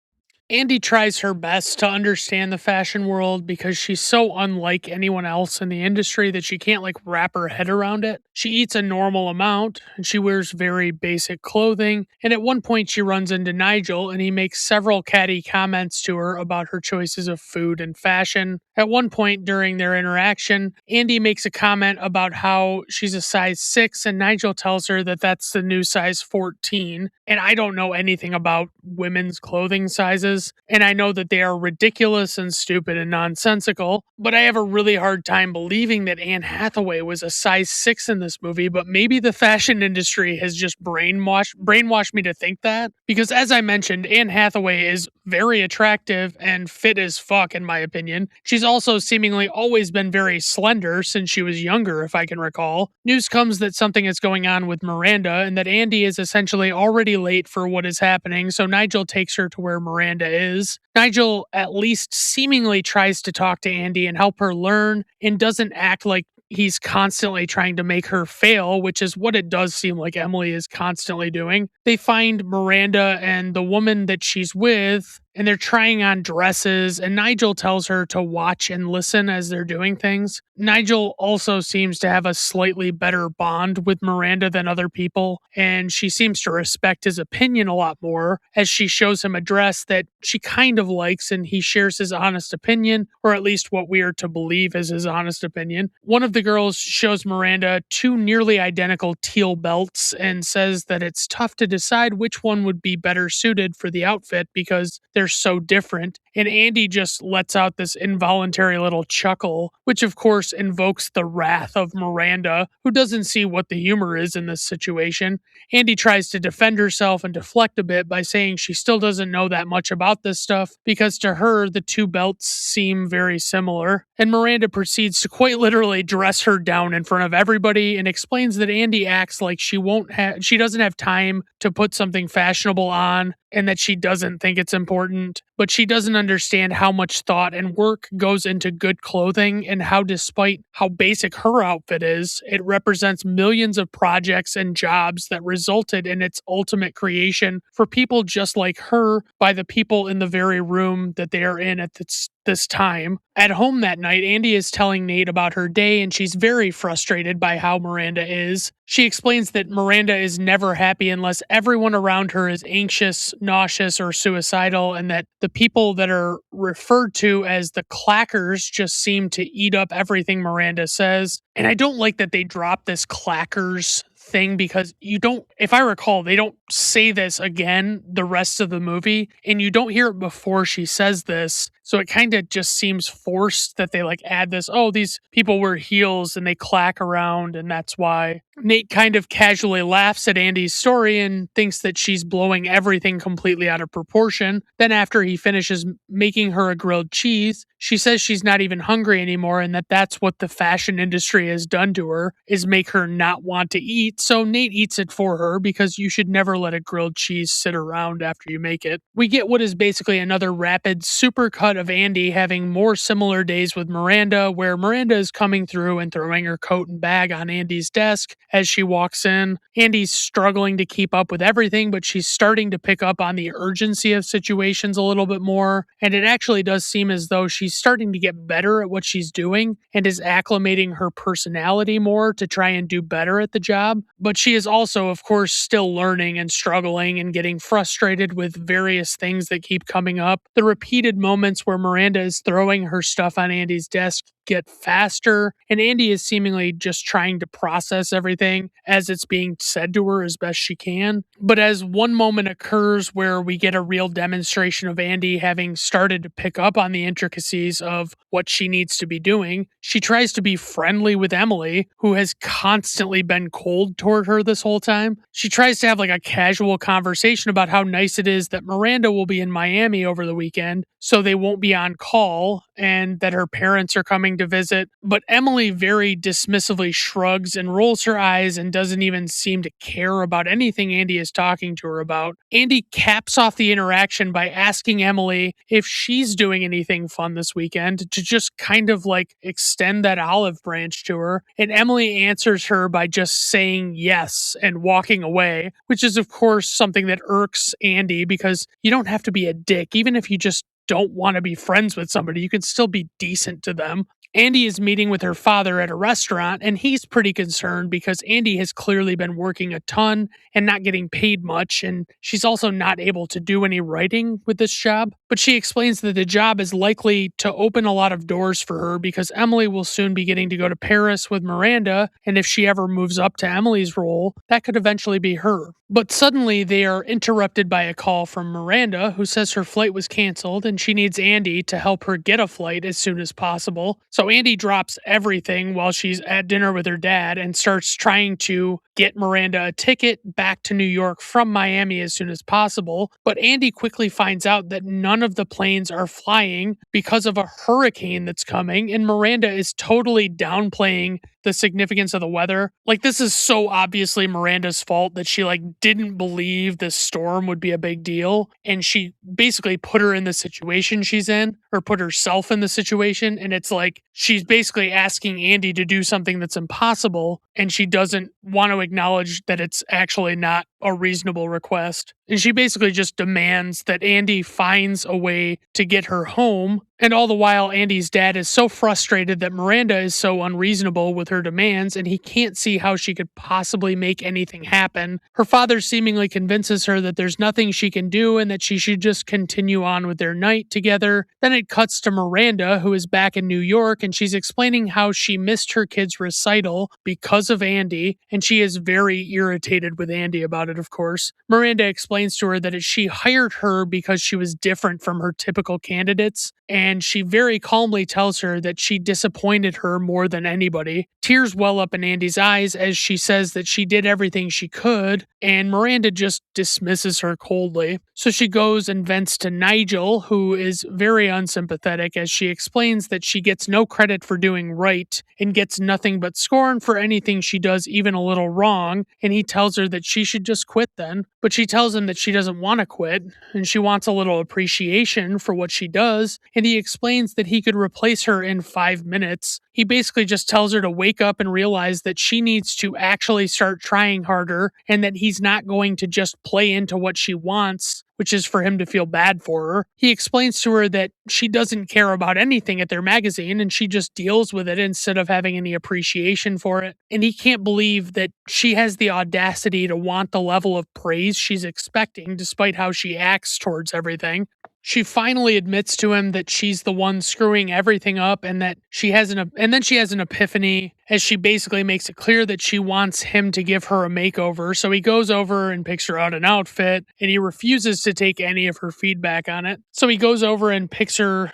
Andy tries her best to understand the fashion world because she's so unlike anyone else in the industry that she can't like wrap her head around it. She eats a normal amount and she wears very basic clothing. And at one point she runs into Nigel and he makes several catty comments to her about her choices of food and fashion. At one point during their interaction, Andy makes a comment about how she's a size 6 and Nigel tells her that that's the new size 14. And I don't know anything about women's clothing sizes, says, and I know that they are ridiculous and stupid and nonsensical, but I have a really hard time believing that Anne Hathaway was a size 6 in this movie, but maybe the fashion industry has just brainwashed me to think that, because as I mentioned, Anne Hathaway is very attractive and fit as fuck in my opinion. She's also seemingly always been very slender since she was younger, if I can recall. News comes that something is going on with Miranda and that Andy is essentially already late for what is happening, so Nigel takes her to where Miranda is. Nigel at least seemingly tries to talk to Andy and help her learn and doesn't act like he's constantly trying to make her fail, which is what it does seem like Emily is constantly doing. They find Miranda and the woman that she's with, and they're trying on dresses, and Nigel tells her to watch and listen as they're doing things. Nigel also seems to have a slightly better bond with Miranda than other people, and she seems to respect his opinion a lot more as she shows him a dress that she kind of likes, and he shares his honest opinion, or at least what we are to believe is his honest opinion. One of the girls shows Miranda two nearly identical teal belts and says that it's tough to decide which one would be better suited for the outfit because they're so different. And Andy just lets out this involuntary little chuckle, which of course invokes the wrath of Miranda, who doesn't see what the humor is in this situation. Andy tries to defend herself and deflect a bit by saying she still doesn't know that much about this stuff because to her, the two belts seem very similar. And Miranda proceeds to quite literally dress her down in front of everybody and explains that Andy acts like she doesn't have time to put something fashionable on and that she doesn't think it's important, but she doesn't understand how much thought and work goes into good clothing and how, despite how basic her outfit is, it represents millions of projects and jobs that resulted in its ultimate creation for people just like her by the people in the very room that they are in at this time. At home that night, Andy is telling Nate about her day and she's very frustrated by how Miranda is. She explains that Miranda is never happy unless everyone around her is anxious, nauseous, or suicidal, and that the people that are referred to as the clackers just seem to eat up everything Miranda says. And I don't like that they drop this clackers thing because if I recall, they don't say this again the rest of the movie, and you don't hear it before she says this. So it kind of just seems forced that they add this, oh, these people wear heels and they clack around, and that's why. Nate kind of casually laughs at Andy's story and thinks that she's blowing everything completely out of proportion. Then after he finishes making her a grilled cheese, she says she's not even hungry anymore and that that's what the fashion industry has done to her, is make her not want to eat. So Nate eats it for her because you should never let a grilled cheese sit around after you make it. We get what is basically another rapid supercut of Andy having more similar days with Miranda, where Miranda is coming through and throwing her coat and bag on Andy's desk as she walks in. Andy's struggling to keep up with everything, but she's starting to pick up on the urgency of situations a little bit more, and it actually does seem as though she's starting to get better at what she's doing and is acclimating her personality more to try and do better at the job. But she is also, of course, still learning and struggling and getting frustrated with various things that keep coming up. The repeated moments where Miranda is throwing her stuff on Andy's desk get faster, and Andy is seemingly just trying to process everything as it's being said to her as best she can. But as one moment occurs where we get a real demonstration of Andy having started to pick up on the intricacies of what she needs to be doing, she tries to be friendly with Emily, who has constantly been cold toward her this whole time. She tries to have a casual conversation about how nice it is that Miranda will be in Miami over the weekend, so they won't be on call, and that her parents are coming to visit. But Emily very dismissively shrugs and rolls her eyes and doesn't even seem to care about anything Andy is talking to her about. Andy caps off the interaction by asking Emily if she's doing anything fun this weekend to just kind of extend that olive branch to her. And Emily answers her by just saying yes and walking away, which is of course something that irks Andy because you don't have to be a dick, even if you just don't want to be friends with somebody, you can still be decent to them. Andy is meeting with her father at a restaurant, and he's pretty concerned because Andy has clearly been working a ton and not getting paid much, and she's also not able to do any writing with this job. But she explains that the job is likely to open a lot of doors for her because Emily will soon be getting to go to Paris with Miranda, and if she ever moves up to Emily's role, that could eventually be her. But suddenly they are interrupted by a call from Miranda, who says her flight was canceled and she needs Andy to help her get a flight as soon as possible. So Andy drops everything while she's at dinner with her dad and starts trying to get Miranda a ticket back to New York from Miami as soon as possible. But Andy quickly finds out that none of the planes are flying because of a hurricane that's coming, and Miranda is totally downplaying the significance of the weather. Like, this is so obviously Miranda's fault that she didn't believe this storm would be a big deal, and she basically put her in the situation she's in, or put herself in the situation, and it's like she's basically asking Andy to do something that's impossible, and she doesn't want to acknowledge that it's actually not a reasonable request. And she basically just demands that Andy finds a way to get her home. And all the while, Andy's dad is so frustrated that Miranda is so unreasonable with her demands, and he can't see how she could possibly make anything happen. Her father seemingly convinces her that there's nothing she can do and that she should just continue on with their night together. Then it cuts to Miranda, who is back in New York, and she's explaining how she missed her kid's recital because of Andy, and she is very irritated with Andy about it, of course. Miranda explains to her that she hired her because she was different from her typical candidates, and she very calmly tells her that she disappointed her more than anybody. Tears well up in Andy's eyes as she says that she did everything she could, and Miranda just dismisses her coldly. So she goes and vents to Nigel, who is very unsympathetic, as she explains that she gets no credit for doing right and gets nothing but scorn for anything she does even a little wrong, and he tells her that she should just quit then. But she tells him that she doesn't want to quit, and she wants a little appreciation for what she does, and he explains that he could replace her in 5 minutes. He basically just tells her to wake up and realize that she needs to actually start trying harder, and that he's not going to just play into what she wants, which is for him to feel bad for her. He explains to her that she doesn't care about anything at their magazine and she just deals with it instead of having any appreciation for it. And he can't believe that she has the audacity to want the level of praise she's expecting despite how she acts towards everything. She finally admits to him that she's the one screwing everything up, and that she has then she has an epiphany as she basically makes it clear that she wants him to give her a makeover. So he goes over and picks her out an outfit, and he refuses to take any of her feedback on it. So he goes over and picks her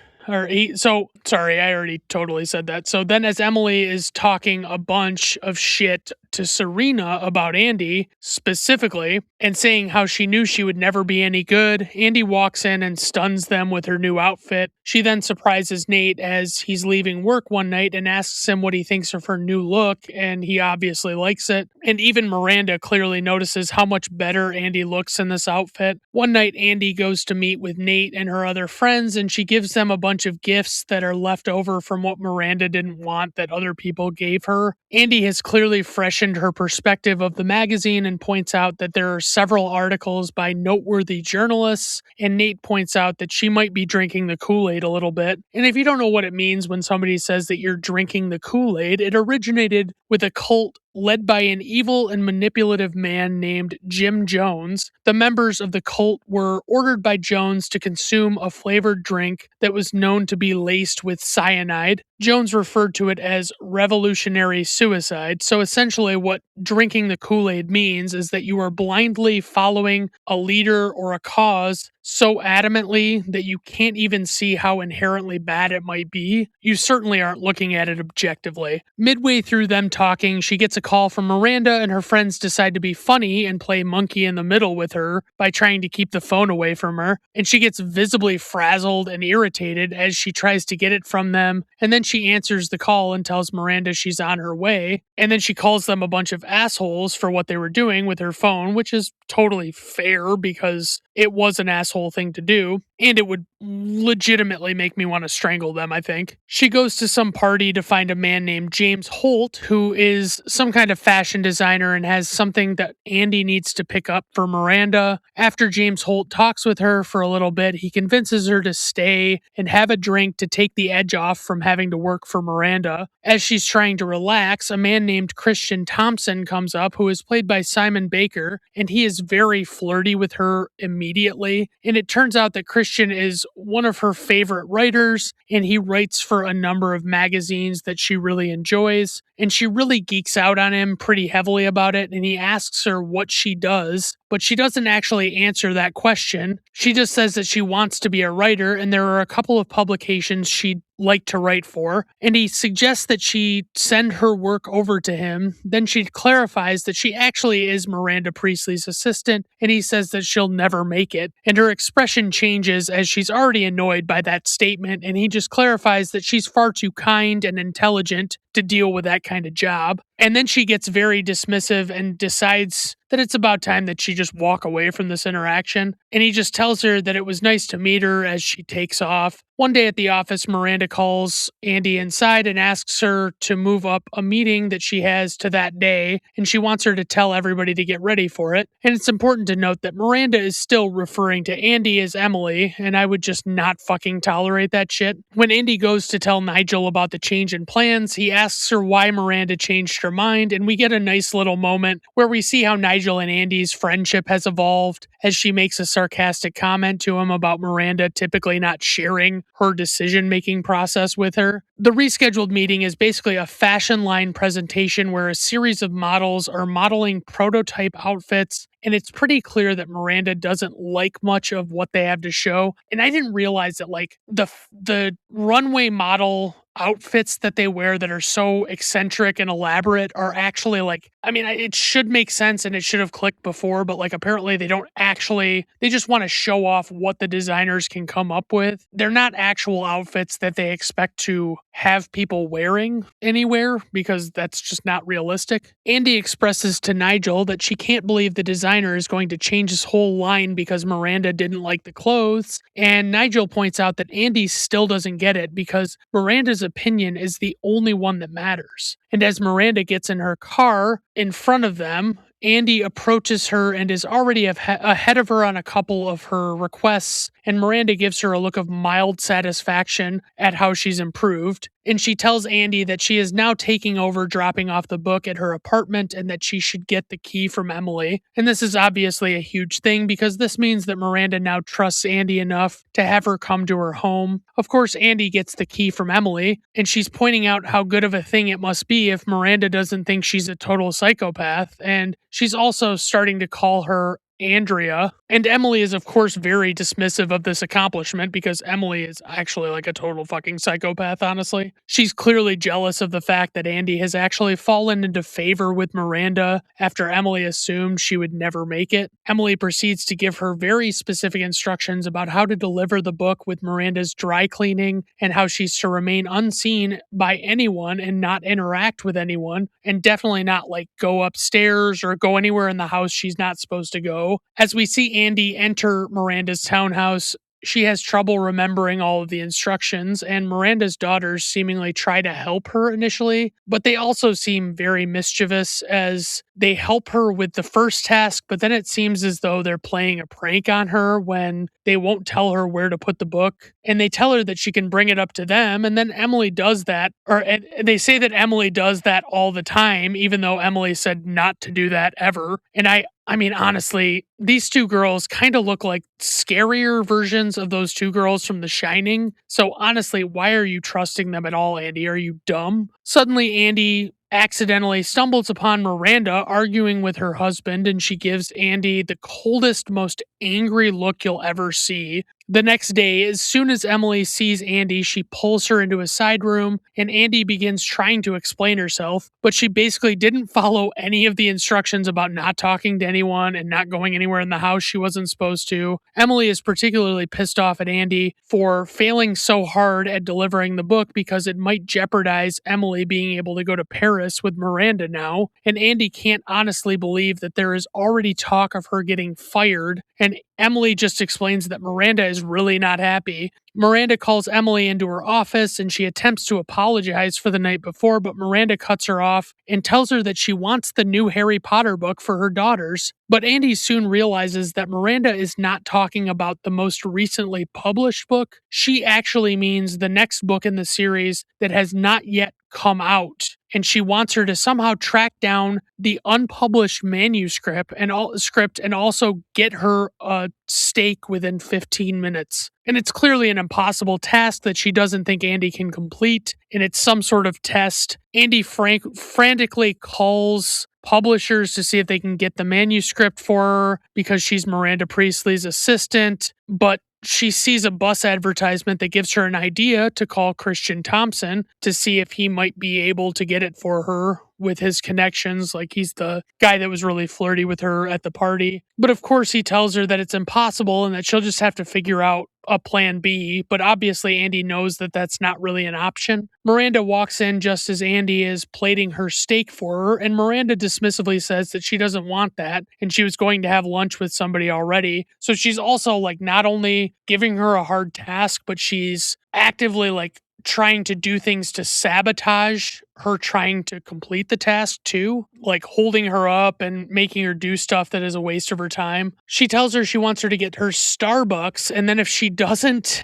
sorry, I already totally said that. So then as Emily is talking a bunch of shit to Serena about Andy specifically, and saying how she knew she would never be any good, Andy walks in and stuns them with her new outfit. She then surprises Nate as he's leaving work one night and asks him what he thinks of her new look, and he obviously likes it. And even Miranda clearly notices how much better Andy looks in this outfit. One night, Andy goes to meet with Nate and her other friends, and she gives them a bunch of gifts that are left over from what Miranda didn't want that other people gave her. Andy has clearly freshened her perspective of the magazine and points out that there are several articles by noteworthy journalists, and Nate points out that she might be drinking the Kool-Aid a little bit. And if you don't know what it means when somebody says that you're drinking the Kool-Aid, it originated with a cult led by an evil and manipulative man named Jim Jones. The members of the cult were ordered by Jones to consume a flavored drink that was known to be laced with cyanide. Jones referred to it as revolutionary suicide. So essentially what drinking the Kool-Aid means is that you are blindly following a leader or a cause so adamantly that you can't even see how inherently bad it might be. You certainly aren't looking at it objectively. Midway through them talking, she gets a call from Miranda, and her friends decide to be funny and play monkey in the middle with her by trying to keep the phone away from her. And she gets visibly frazzled and irritated as she tries to get it from them. And then she answers the call and tells Miranda she's on her way. And then she calls them a bunch of assholes for what they were doing with her phone, which is totally fair because it was an asshole thing to do, and it would legitimately make me want to strangle them, I think. She goes to some party to find a man named James Holt, who is some kind of fashion designer and has something that Andy needs to pick up for Miranda. After James Holt talks with her for a little bit, he convinces her to stay and have a drink to take the edge off from having to work for Miranda. As she's trying to relax, a man named Christian Thompson comes up, who is played by Simon Baker, and he is very flirty with her immediately. And it turns out that Christian is one of her favorite writers, and he writes for a number of magazines that she really enjoys. And she really geeks out on him pretty heavily about it, and he asks her what she does, but she doesn't actually answer that question. She just says that she wants to be a writer, and there are a couple of publications she'd like to write for, and he suggests that she send her work over to him. Then she clarifies that she actually is Miranda Priestley's assistant, and he says that she'll never make it. And her expression changes as she's already annoyed by that statement, and he just clarifies that she's far too kind and intelligent to deal with that kind of job. And then she gets very dismissive and decides that it's about time that she just walk away from this interaction. And he just tells her that it was nice to meet her as she takes off. One day at the office, Miranda calls Andy inside and asks her to move up a meeting that she has to that day, and she wants her to tell everybody to get ready for it. And it's important to note that Miranda is still referring to Andy as Emily, and I would just not fucking tolerate that shit. When Andy goes to tell Nigel about the change in plans, he asks her why Miranda changed her mind, and we get a nice little moment where we see how Nigel and Andy's friendship has evolved as she makes a sarcastic comment to him about Miranda typically not sharing her decision-making process with her. The rescheduled meeting is basically a fashion line presentation where a series of models are modeling prototype outfits, and it's pretty clear that Miranda doesn't like much of what they have to show. And I didn't realize that like the runway model outfits that they wear that are so eccentric and elaborate are actually like, I mean, it should make sense and it should have clicked before, but like apparently they don't actually, they just want to show off what the designers can come up with. They're not actual outfits that they expect to have people wearing anywhere because that's just not realistic. Andy expresses to Nigel that she can't believe the designer is going to change his whole line because Miranda didn't like the clothes. And Nigel points out that Andy still doesn't get it because Miranda's opinion is the only one that matters. And as Miranda gets in her car in front of them, Andy approaches her and is already ahead of her on a couple of her requests, and Miranda gives her a look of mild satisfaction at how she's improved. And she tells Andy that she is now taking over dropping off the book at her apartment and that she should get the key from Emily. And this is obviously a huge thing because this means that Miranda now trusts Andy enough to have her come to her home. Of course, Andy gets the key from Emily, and she's pointing out how good of a thing it must be if Miranda doesn't think she's a total psychopath. And she's also starting to call her Andrea. And Emily is, of course, very dismissive of this accomplishment because Emily is actually like a total fucking psychopath, honestly. She's clearly jealous of the fact that Andy has actually fallen into favor with Miranda after Emily assumed she would never make it. Emily proceeds to give her very specific instructions about how to deliver the book with Miranda's dry cleaning and how she's to remain unseen by anyone and not interact with anyone, and definitely not like go upstairs or go anywhere in the house she's not supposed to go. As we see Andy enter Miranda's townhouse, she has trouble remembering all of the instructions, and Miranda's daughters seemingly try to help her initially, but they also seem very mischievous as they help her with the first task, but then it seems as though they're playing a prank on her when they won't tell her where to put the book, and they tell her that she can bring it up to them, and then Emily does that, and they say that Emily does that all the time, even though Emily said not to do that ever. And I mean, honestly, these two girls kind of look like scarier versions of those two girls from The Shining. So honestly, why are you trusting them at all, Andy? Are you dumb? Suddenly, Andy accidentally stumbles upon Miranda arguing with her husband, and she gives Andy the coldest, most angry look you'll ever see. The next day, as soon as Emily sees Andy, she pulls her into a side room, and Andy begins trying to explain herself, but she basically didn't follow any of the instructions about not talking to anyone and not going anywhere in the house she wasn't supposed to. Emily is particularly pissed off at Andy for failing so hard at delivering the book because it might jeopardize Emily being able to go to Paris with Miranda now, and Andy can't honestly believe that there is already talk of her getting fired, and Emily just explains that Miranda is is really not happy. Miranda calls Emily into her office and she attempts to apologize for the night before, but Miranda cuts her off and tells her that she wants the new Harry Potter book for her daughters. But Andy soon realizes that Miranda is not talking about the most recently published book. She actually means the next book in the series that has not yet come out. And she wants her to somehow track down the unpublished manuscript and also get her a steak within 15 minutes. And it's clearly an impossible task that she doesn't think Andy can complete, and it's some sort of test. Andy frantically calls publishers to see if they can get the manuscript for her because she's Miranda Priestley's assistant, but she sees a bus advertisement that gives her an idea to call Christian Thompson to see if he might be able to get it for her with his connections. Like, he's the guy that was really flirty with her at the party. But of course, he tells her that it's impossible and that she'll just have to figure out a plan B, but obviously Andy knows that that's not really an option. Miranda walks in just as Andy is plating her steak for her, and Miranda dismissively says that she doesn't want that, and she was going to have lunch with somebody already. So she's also like not only giving her a hard task, but she's actively like trying to do things to sabotage her trying to complete the task too, like holding her up and making her do stuff that is a waste of her time. She tells her she wants her to get her Starbucks, and then if she doesn't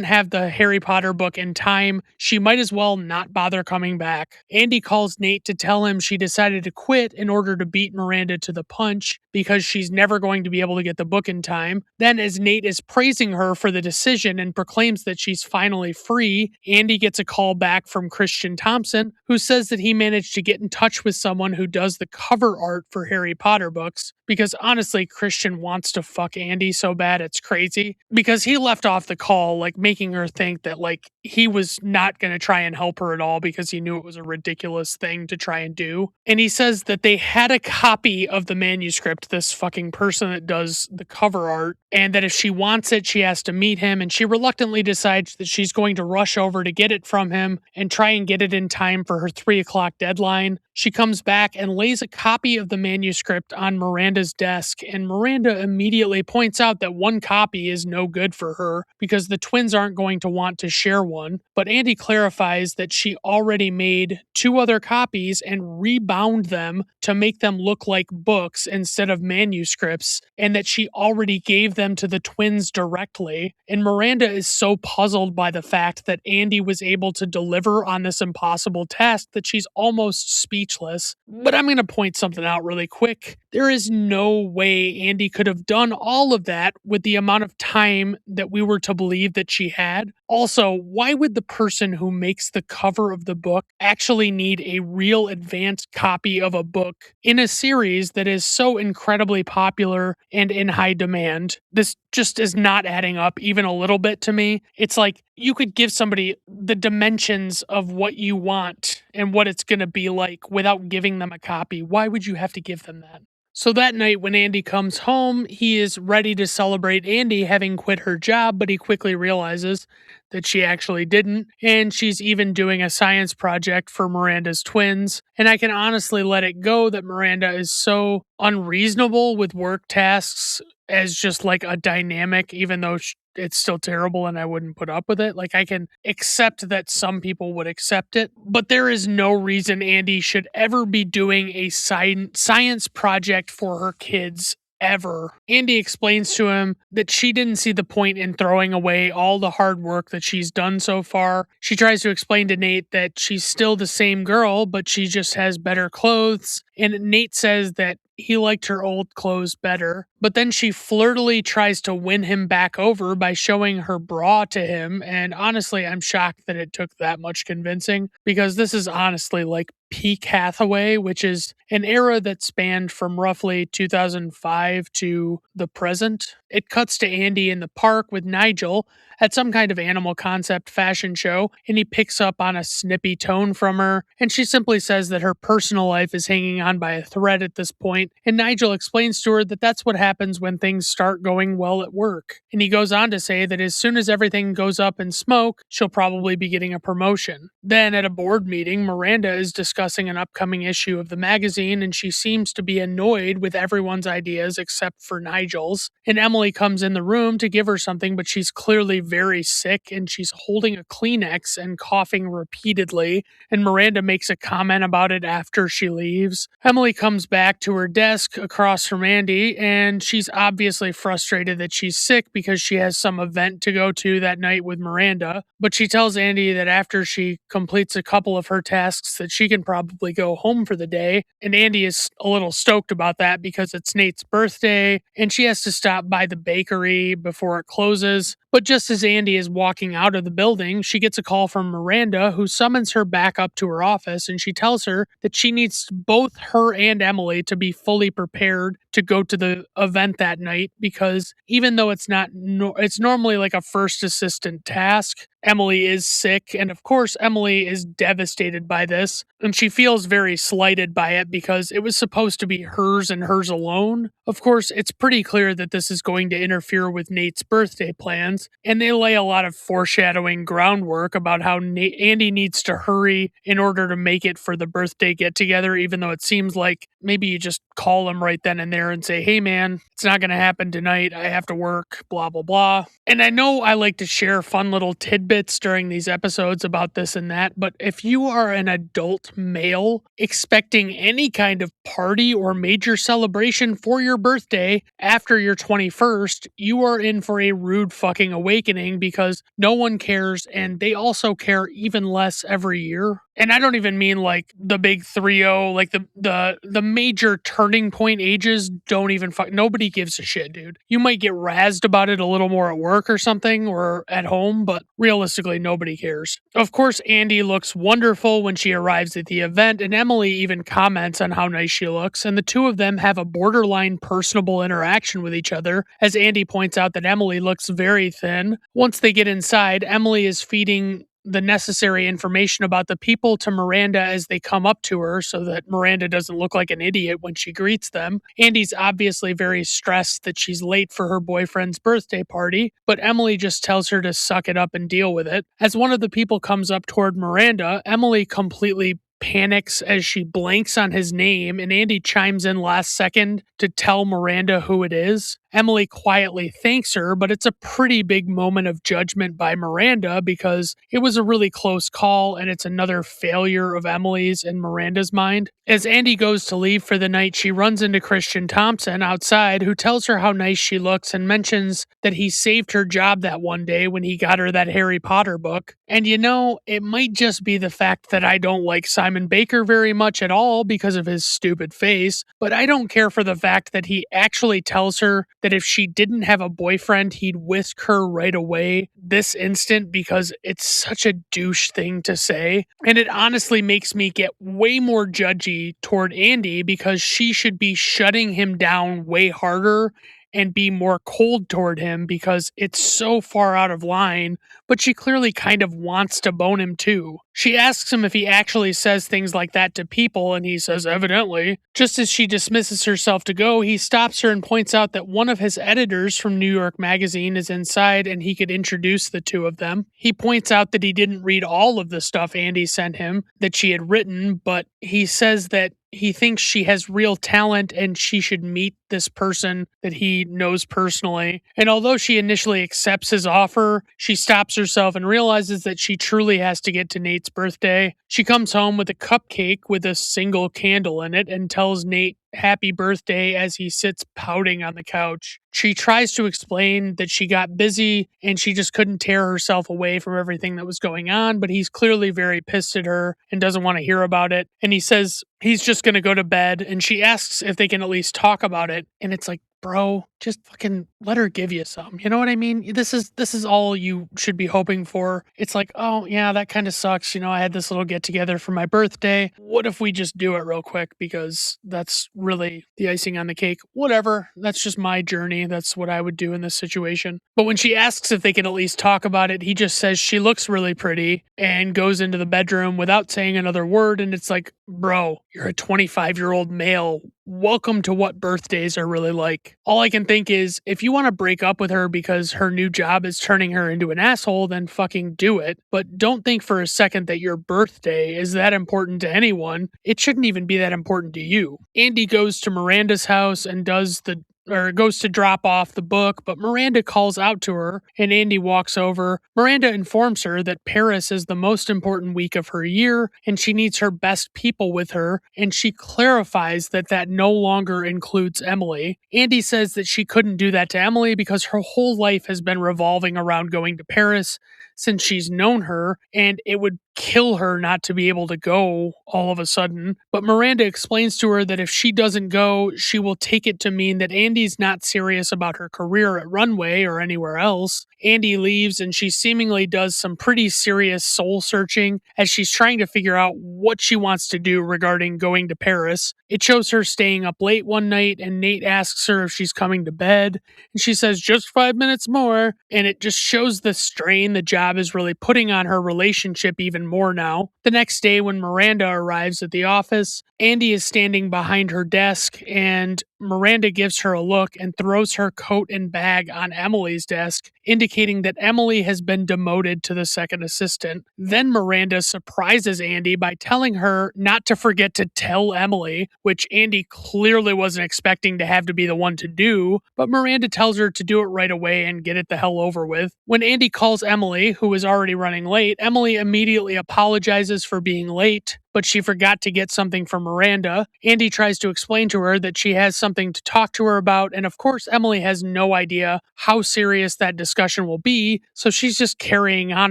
have the Harry Potter book in time, she might as well not bother coming back. Andy calls Nate to tell him she decided to quit in order to beat Miranda to the punch because she's never going to be able to get the book in time. Then, as Nate is praising her for the decision and proclaims that she's finally free, Andy gets a call back from Christian Thompson, who says that he managed to get in touch with someone who does the cover art for Harry Potter books, because honestly, Christian wants to fuck Andy so bad it's crazy, because he left off the call like making her think that like he was not going to try and help her at all because he knew it was a ridiculous thing to try and do. And he says that they had a copy of the manuscript, this fucking person that does the cover art, and that if she wants it, she has to meet him, and she reluctantly decides that she's going to rush over to get it from him and try and get it in time for her 3:00 deadline. She comes back and lays a copy of the manuscript on Miranda's desk, and Miranda immediately points out that one copy is no good for her because the twins aren't going to want to share one. But Andy clarifies that she already made 2 other copies and rebound them to make them look like books instead of manuscripts, and that she already gave them to the twins directly. And Miranda is so puzzled by the fact that Andy was able to deliver on this impossible task that she's almost speechless. But I'm going to point something out really quick. There is no way Andy could have done all of that with the amount of time that we were to believe that she had. Also, why would the person who makes the cover of the book actually need a real advanced copy of a book in a series that is so incredibly popular and in high demand? This just is not adding up even a little bit to me. It's like you could give somebody the dimensions of what you want and what it's going to be like without giving them a copy. Why would you have to give them that? So that night when Andy comes home, he is ready to celebrate Andy having quit her job, but he quickly realizes that she actually didn't, and she's even doing a science project for Miranda's twins. And I can honestly let it go that Miranda is so unreasonable with work tasks as just like a dynamic, even though it's still terrible and I wouldn't put up with it. Like, I can accept that some people would accept it, but there is no reason Andy should ever be doing a science project for her kids ever. Andy explains to him that she didn't see the point in throwing away all the hard work that she's done so far. She tries to explain to Nate that she's still the same girl, but she just has better clothes. And Nate says that he liked her old clothes better. But then she flirtily tries to win him back over by showing her bra to him. And honestly, I'm shocked that it took that much convincing, because this is honestly like peak Hathaway, which is an era that spanned from roughly 2005 to the present. It cuts to Andy in the park with Nigel at some kind of animal concept fashion show, and he picks up on a snippy tone from her, and she simply says that her personal life is hanging on by a thread at this point, and Nigel explains to her that that's what happens when things start going well at work. And he goes on to say that as soon as everything goes up in smoke, she'll probably be getting a promotion. Then at a board meeting, Miranda is discussing an upcoming issue of the magazine, and she seems to be annoyed with everyone's ideas except for Nigel's. And Emily comes in the room to give her something, but she's clearly very sick and she's holding a Kleenex and coughing repeatedly. And Miranda makes a comment about it after she leaves. Emily comes back to her desk across from Andy, and she's obviously frustrated that she's sick because she has some event to go to that night with Miranda. But she tells Andy that after she completes a couple of her tasks that she can probably go home for the day. And Andy is a little stoked about that because it's Nate's birthday and she has to stop by the bakery before it closes. But just as Andy is walking out of the building, she gets a call from Miranda, who summons her back up to her office, and she tells her that she needs both her and Emily to be fully prepared to go to the event that night, because even though it's not it's normally like a first assistant task, Emily is sick, and of course Emily is devastated by this, and she feels very slighted by it because it was supposed to be hers and hers alone. Of course, it's pretty clear that this is going to interfere with Nate's birthday plans, and they lay a lot of foreshadowing groundwork about how Andy needs to hurry in order to make it for the birthday get-together, even though it seems like maybe you just call him right then and there and say, hey man, it's not going to happen tonight, I have to work, blah blah blah. And I know I like to share fun little tidbits during these episodes about this and that, but if you are an adult male expecting any kind of party or major celebration for your birthday after your 21st, you are in for a rude fucking awakening, because no one cares, and they also care even less every year. And I don't even mean like the big 3-0, like the major turning point ages don't even nobody gives a shit, dude. You might get razzed about it a little more at work or something or at home, but realistically nobody cares. Of course, Andy looks wonderful when she arrives at the event, and Emily even comments on how nice she looks, and the two of them have a borderline personable interaction with each other, as Andy points out that Emily looks very thin. Once they get inside, Emily is feeding the necessary information about the people to Miranda as they come up to her so that Miranda doesn't look like an idiot when she greets them. Andy's obviously very stressed that she's late for her boyfriend's birthday party, but Emily just tells her to suck it up and deal with it. As one of the people comes up toward Miranda, Emily completely panics as she blanks on his name, and Andy chimes in last second to tell Miranda who it is. Emily quietly thanks her, but it's a pretty big moment of judgment by Miranda because it was a really close call, and it's another failure of Emily's in Miranda's mind. As Andy goes to leave for the night, she runs into Christian Thompson outside, who tells her how nice she looks and mentions that he saved her job that one day when he got her that Harry Potter book. And you know, it might just be the fact that I don't like Simon Baker very much at all because of his stupid face, but I don't care for the fact that he actually tells her that if she didn't have a boyfriend, he'd whisk her right away this instant, because it's such a douche thing to say. And it honestly makes me get way more judgy toward Andy, because she should be shutting him down way harder and be more cold toward him because it's so far out of line, but she clearly kind of wants to bone him too. She asks him if he actually says things like that to people, and he says evidently. Just as she dismisses herself to go, he stops her and points out that one of his editors from New York Magazine is inside and he could introduce the two of them. He points out that he didn't read all of the stuff Andy sent him that she had written, but he says that he thinks she has real talent and she should meet this person that he knows personally. And although she initially accepts his offer, she stops herself and realizes that she truly has to get to Nate's birthday. She comes home with a cupcake with a single candle in it and tells Nate happy birthday as he sits pouting on the couch. She tries to explain that she got busy and she just couldn't tear herself away from everything that was going on, but he's clearly very pissed at her and doesn't want to hear about it. And he says he's just going to go to bed, and she asks if they can at least talk about it. And it's like, bro, just fucking let her give you some. You know what I mean? This is all you should be hoping for. It's like, oh yeah, that kind of sucks. I had this little get together for my birthday. What if we just do it real quick? Because that's really the icing on the cake. Whatever. That's just my journey. That's what I would do in this situation. But when she asks if they can at least talk about it, he just says she looks really pretty and goes into the bedroom without saying another word. And it's like, bro, you're a 25-year-old male. Welcome to what birthdays are really like. All I can think is if you want to break up with her because her new job is turning her into an asshole, then fucking do it. But don't think for a second that your birthday is that important to anyone. It shouldn't even be that important to you. Andy goes to Miranda's house and goes to drop off the book, but Miranda calls out to her and Andy walks over. Miranda informs her that Paris is the most important week of her year and she needs her best people with her, and she clarifies that that no longer includes Emily. Andy says that she couldn't do that to Emily because her whole life has been revolving around going to Paris since she's known her, and it would kill her not to be able to go all of a sudden. But Miranda explains to her that if she doesn't go, she will take it to mean that Andy's not serious about her career at Runway or anywhere else. Andy leaves and she seemingly does some pretty serious soul searching as she's trying to figure out what she wants to do regarding going to Paris. It shows her staying up late one night and Nate asks her if she's coming to bed and she says just 5 minutes more, and it just shows the strain the job is really putting on her relationship even more now. The next day when Miranda arrives at the office, Andy is standing behind her desk and Miranda gives her a look and throws her coat and bag on Emily's desk, indicating that Emily has been demoted to the second assistant. Then Miranda surprises Andy by telling her not to forget to tell Emily, which Andy clearly wasn't expecting to have to be the one to do, but Miranda tells her to do it right away and get it the hell over with. When Andy calls Emily, who is already running late, Emily immediately apologizes for being late, but she forgot to get something for Miranda. Andy tries to explain to her that she has something to talk to her about, and of course Emily has no idea how serious that discussion will be, so she's just carrying on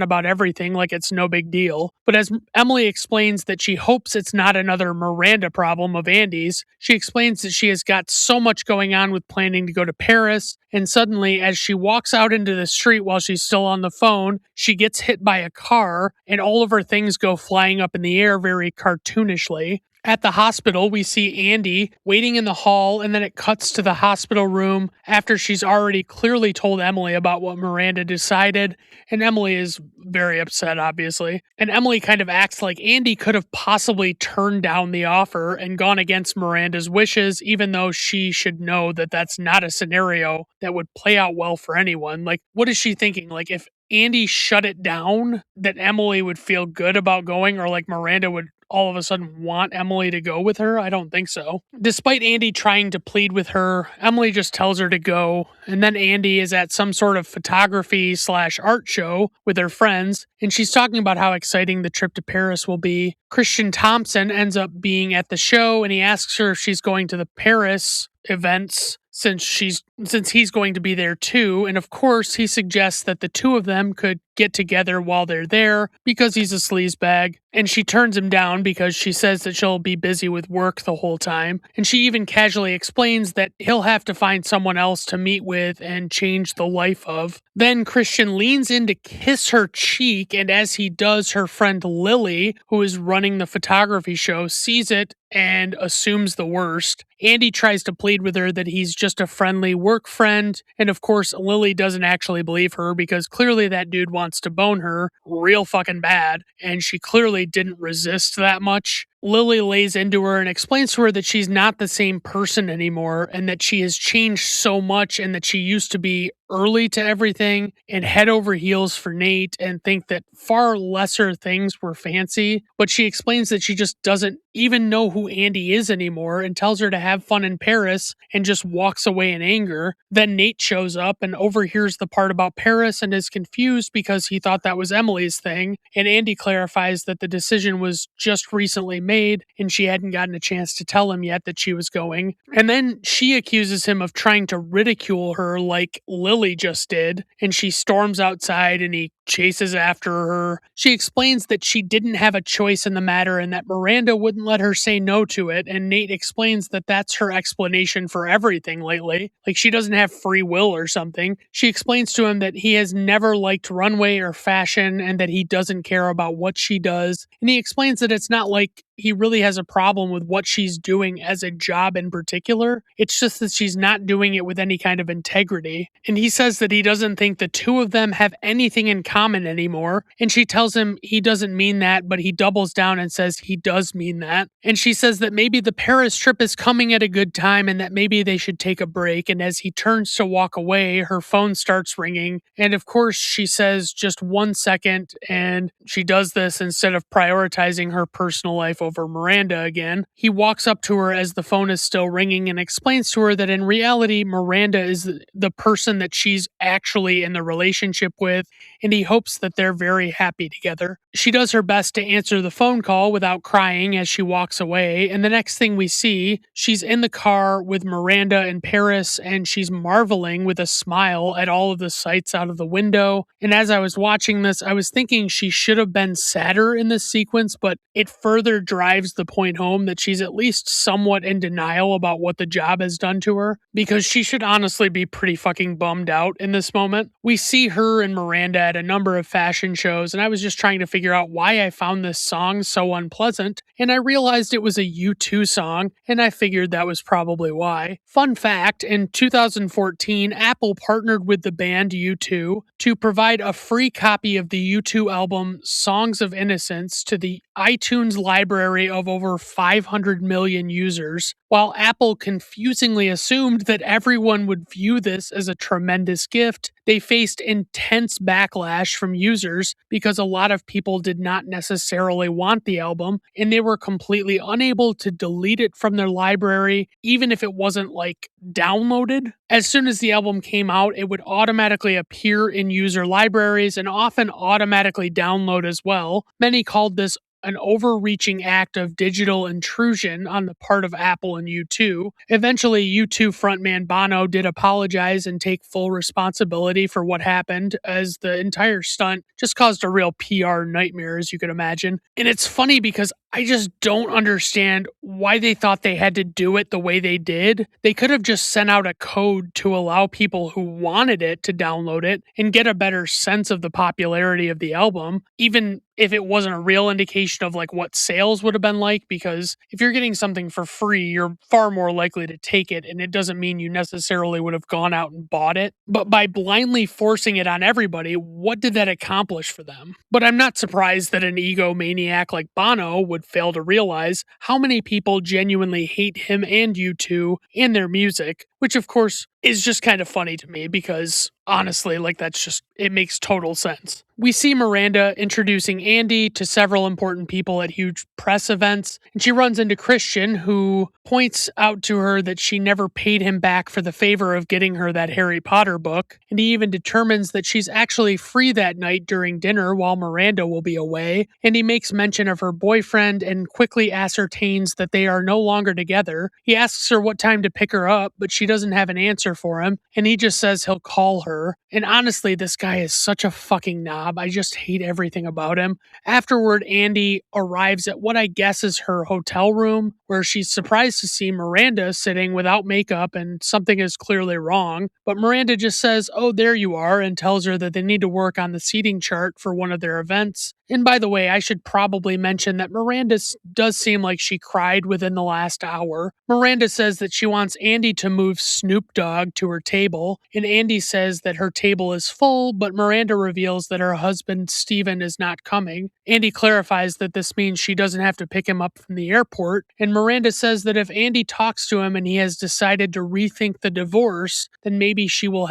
about everything like it's no big deal. But as Emily explains that she hopes it's not another Miranda problem of Andy's, she explains that she has got so much going on with planning to go to Paris, and suddenly as she walks out into the street while she's still on the phone, she gets hit by a car, and all of her things go flying up in the air very cartoonishly. At the hospital, we see Andy waiting in the hall, and then it cuts to the hospital room after she's already clearly told Emily about what Miranda decided, and Emily is very upset, obviously. And Emily kind of acts like Andy could have possibly turned down the offer and gone against Miranda's wishes, even though she should know that that's not a scenario that would play out well for anyone. Like, what is she thinking? Like, if Andy shut it down, that Emily would feel good about going, or like Miranda would all of a sudden want Emily to go with her? I don't think so. Despite Andy trying to plead with her, Emily just tells her to go, and then Andy is at some sort of photography/art show with her friends, and she's talking about how exciting the trip to Paris will be. Christian Thompson ends up being at the show, and he asks her if she's going to the Paris events since he's going to be there too, and of course he suggests that the two of them could get together while they're there because he's a sleazebag, and she turns him down because she says that she'll be busy with work the whole time, and she even casually explains that he'll have to find someone else to meet with and change the life of. Then Christian leans in to kiss her cheek, and as he does, her friend Lily, who is running the photography show, sees it and assumes the worst. Andy tries to plead with her that he's just a friendly work friend, and of course Lily doesn't actually believe her because clearly that dude wants to bone her real fucking bad, and she clearly didn't resist that much. Lily lays into her and explains to her that she's not the same person anymore and that she has changed so much and that she used to be early to everything and head over heels for Nate and think that far lesser things were fancy. But she explains that she just doesn't even know who Andy is anymore and tells her to have fun in Paris and just walks away in anger. Then Nate shows up and overhears the part about Paris and is confused because he thought that was Emily's thing. And Andy clarifies that the decision was just recently made and she hadn't gotten a chance to tell him yet that she was going. And then she accuses him of trying to ridicule her like Lily just did, and she storms outside and he chases after her. She explains that she didn't have a choice in the matter and that Miranda wouldn't let her say no to it. And Nate explains that that's her explanation for everything lately. Like she doesn't have free will or something. She explains to him that he has never liked runway or fashion and that he doesn't care about what she does. And he explains that it's not like he really has a problem with what she's doing as a job in particular. It's just that she's not doing it with any kind of integrity. And he says that he doesn't think the two of them have anything in common anymore. And she tells him he doesn't mean that, but he doubles down and says he does mean that. And she says that maybe the Paris trip is coming at a good time and that maybe they should take a break. And as he turns to walk away, her phone starts ringing. And of course, she says just 1 second. And she does this instead of prioritizing her personal life over Miranda again. He walks up to her as the phone is still ringing and explains to her that in reality, Miranda is the person that she's actually in the relationship with, and he hopes that they're very happy together. She does her best to answer the phone call without crying as she walks away, and the next thing we see, she's in the car with Miranda in Paris, and she's marveling with a smile at all of the sights out of the window. And as I was watching this, I was thinking she should have been sadder in this sequence, but it further drives the point home that she's at least somewhat in denial about what the job has done to her, because she should honestly be pretty fucking bummed out in this moment. We see her and Miranda at a number of fashion shows, and I was just trying to figure out why I found this song so unpleasant, and I realized it was a U2 song, and I figured that was probably why. Fun fact, in 2014, Apple partnered with the band U2 to provide a free copy of the U2 album Songs of Innocence to the iTunes library of over 500 million users. While Apple confusingly assumed that everyone would view this as a tremendous gift, they faced intense backlash from users because a lot of people did not necessarily want the album, and they were completely unable to delete it from their library, even if it wasn't like downloaded. As soon as the album came out, it would automatically appear in user libraries and often automatically download as well. Many called this an overreaching act of digital intrusion on the part of Apple and U2. Eventually, U2 frontman Bono did apologize and take full responsibility for what happened, as the entire stunt just caused a real PR nightmare, as you could imagine. And it's funny because I just don't understand why they thought they had to do it the way they did. They could have just sent out a code to allow people who wanted it to download it and get a better sense of the popularity of the album, even if it wasn't a real indication of like what sales would have been like, because if you're getting something for free, you're far more likely to take it, and it doesn't mean you necessarily would have gone out and bought it. But by blindly forcing it on everybody, what did that accomplish for them? But I'm not surprised that an egomaniac like Bono would fail to realize how many people genuinely hate him and U2 and their music, which of course is just kind of funny to me because honestly, like it makes total sense. We see Miranda introducing Andy to several important people at huge press events, and she runs into Christian, who points out to her that she never paid him back for the favor of getting her that Harry Potter book, and he even determines that she's actually free that night during dinner while Miranda will be away, and he makes mention of her boyfriend and quickly ascertains that they are no longer together. He asks her what time to pick her up, but she doesn't have an answer for him, and he just says he'll call her. And honestly, this guy is such a fucking knob. I just hate everything about him. Afterward, Andy arrives at what I guess is her hotel room, where she's surprised to see Miranda sitting without makeup and something is clearly wrong. But Miranda just says, "Oh, there you are," and tells her that they need to work on the seating chart for one of their events. And by the way, I should probably mention that Miranda does seem like she cried within the last hour. Miranda says that she wants Andy to move Snoop Dogg to her table, and Andy says that her table is full, but Miranda reveals that her husband Steven is not coming. Andy clarifies that this means she doesn't have to pick him up from the airport, and Miranda says that if Andy talks to him and he has decided to rethink the divorce, then maybe she will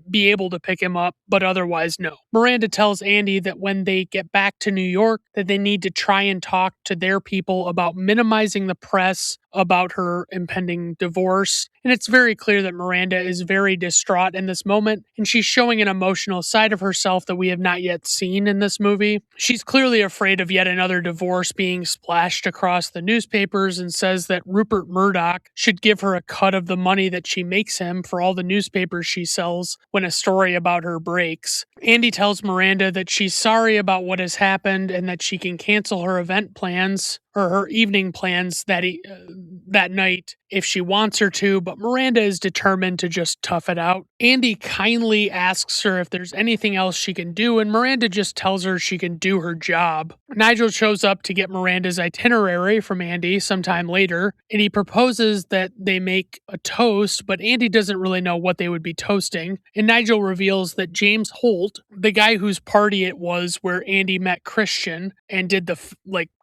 be able to pick him up, but otherwise no. Miranda tells Andy that when they get back to New York, that they need to try and talk to their people about minimizing the press about her impending divorce. And it's very clear that Miranda is very distraught in this moment, and she's showing an emotional side of herself that we have not yet seen in this movie. She's clearly afraid of yet another divorce being splashed across the newspapers and says that Rupert Murdoch should give her a cut of the money that she makes him for all the newspapers she sells when a story about her breaks. Andy tells Miranda that she's sorry about what has happened and that she can cancel her event plans or her evening plans that night if she wants her to, but Miranda is determined to just tough it out. Andy kindly asks her if there's anything else she can do, and Miranda just tells her she can do her job. Nigel shows up to get Miranda's itinerary from Andy sometime later, and he proposes that they make a toast, but Andy doesn't really know what they would be toasting, and Nigel reveals that James Holt, the guy whose party it was where Andy met Christian and did the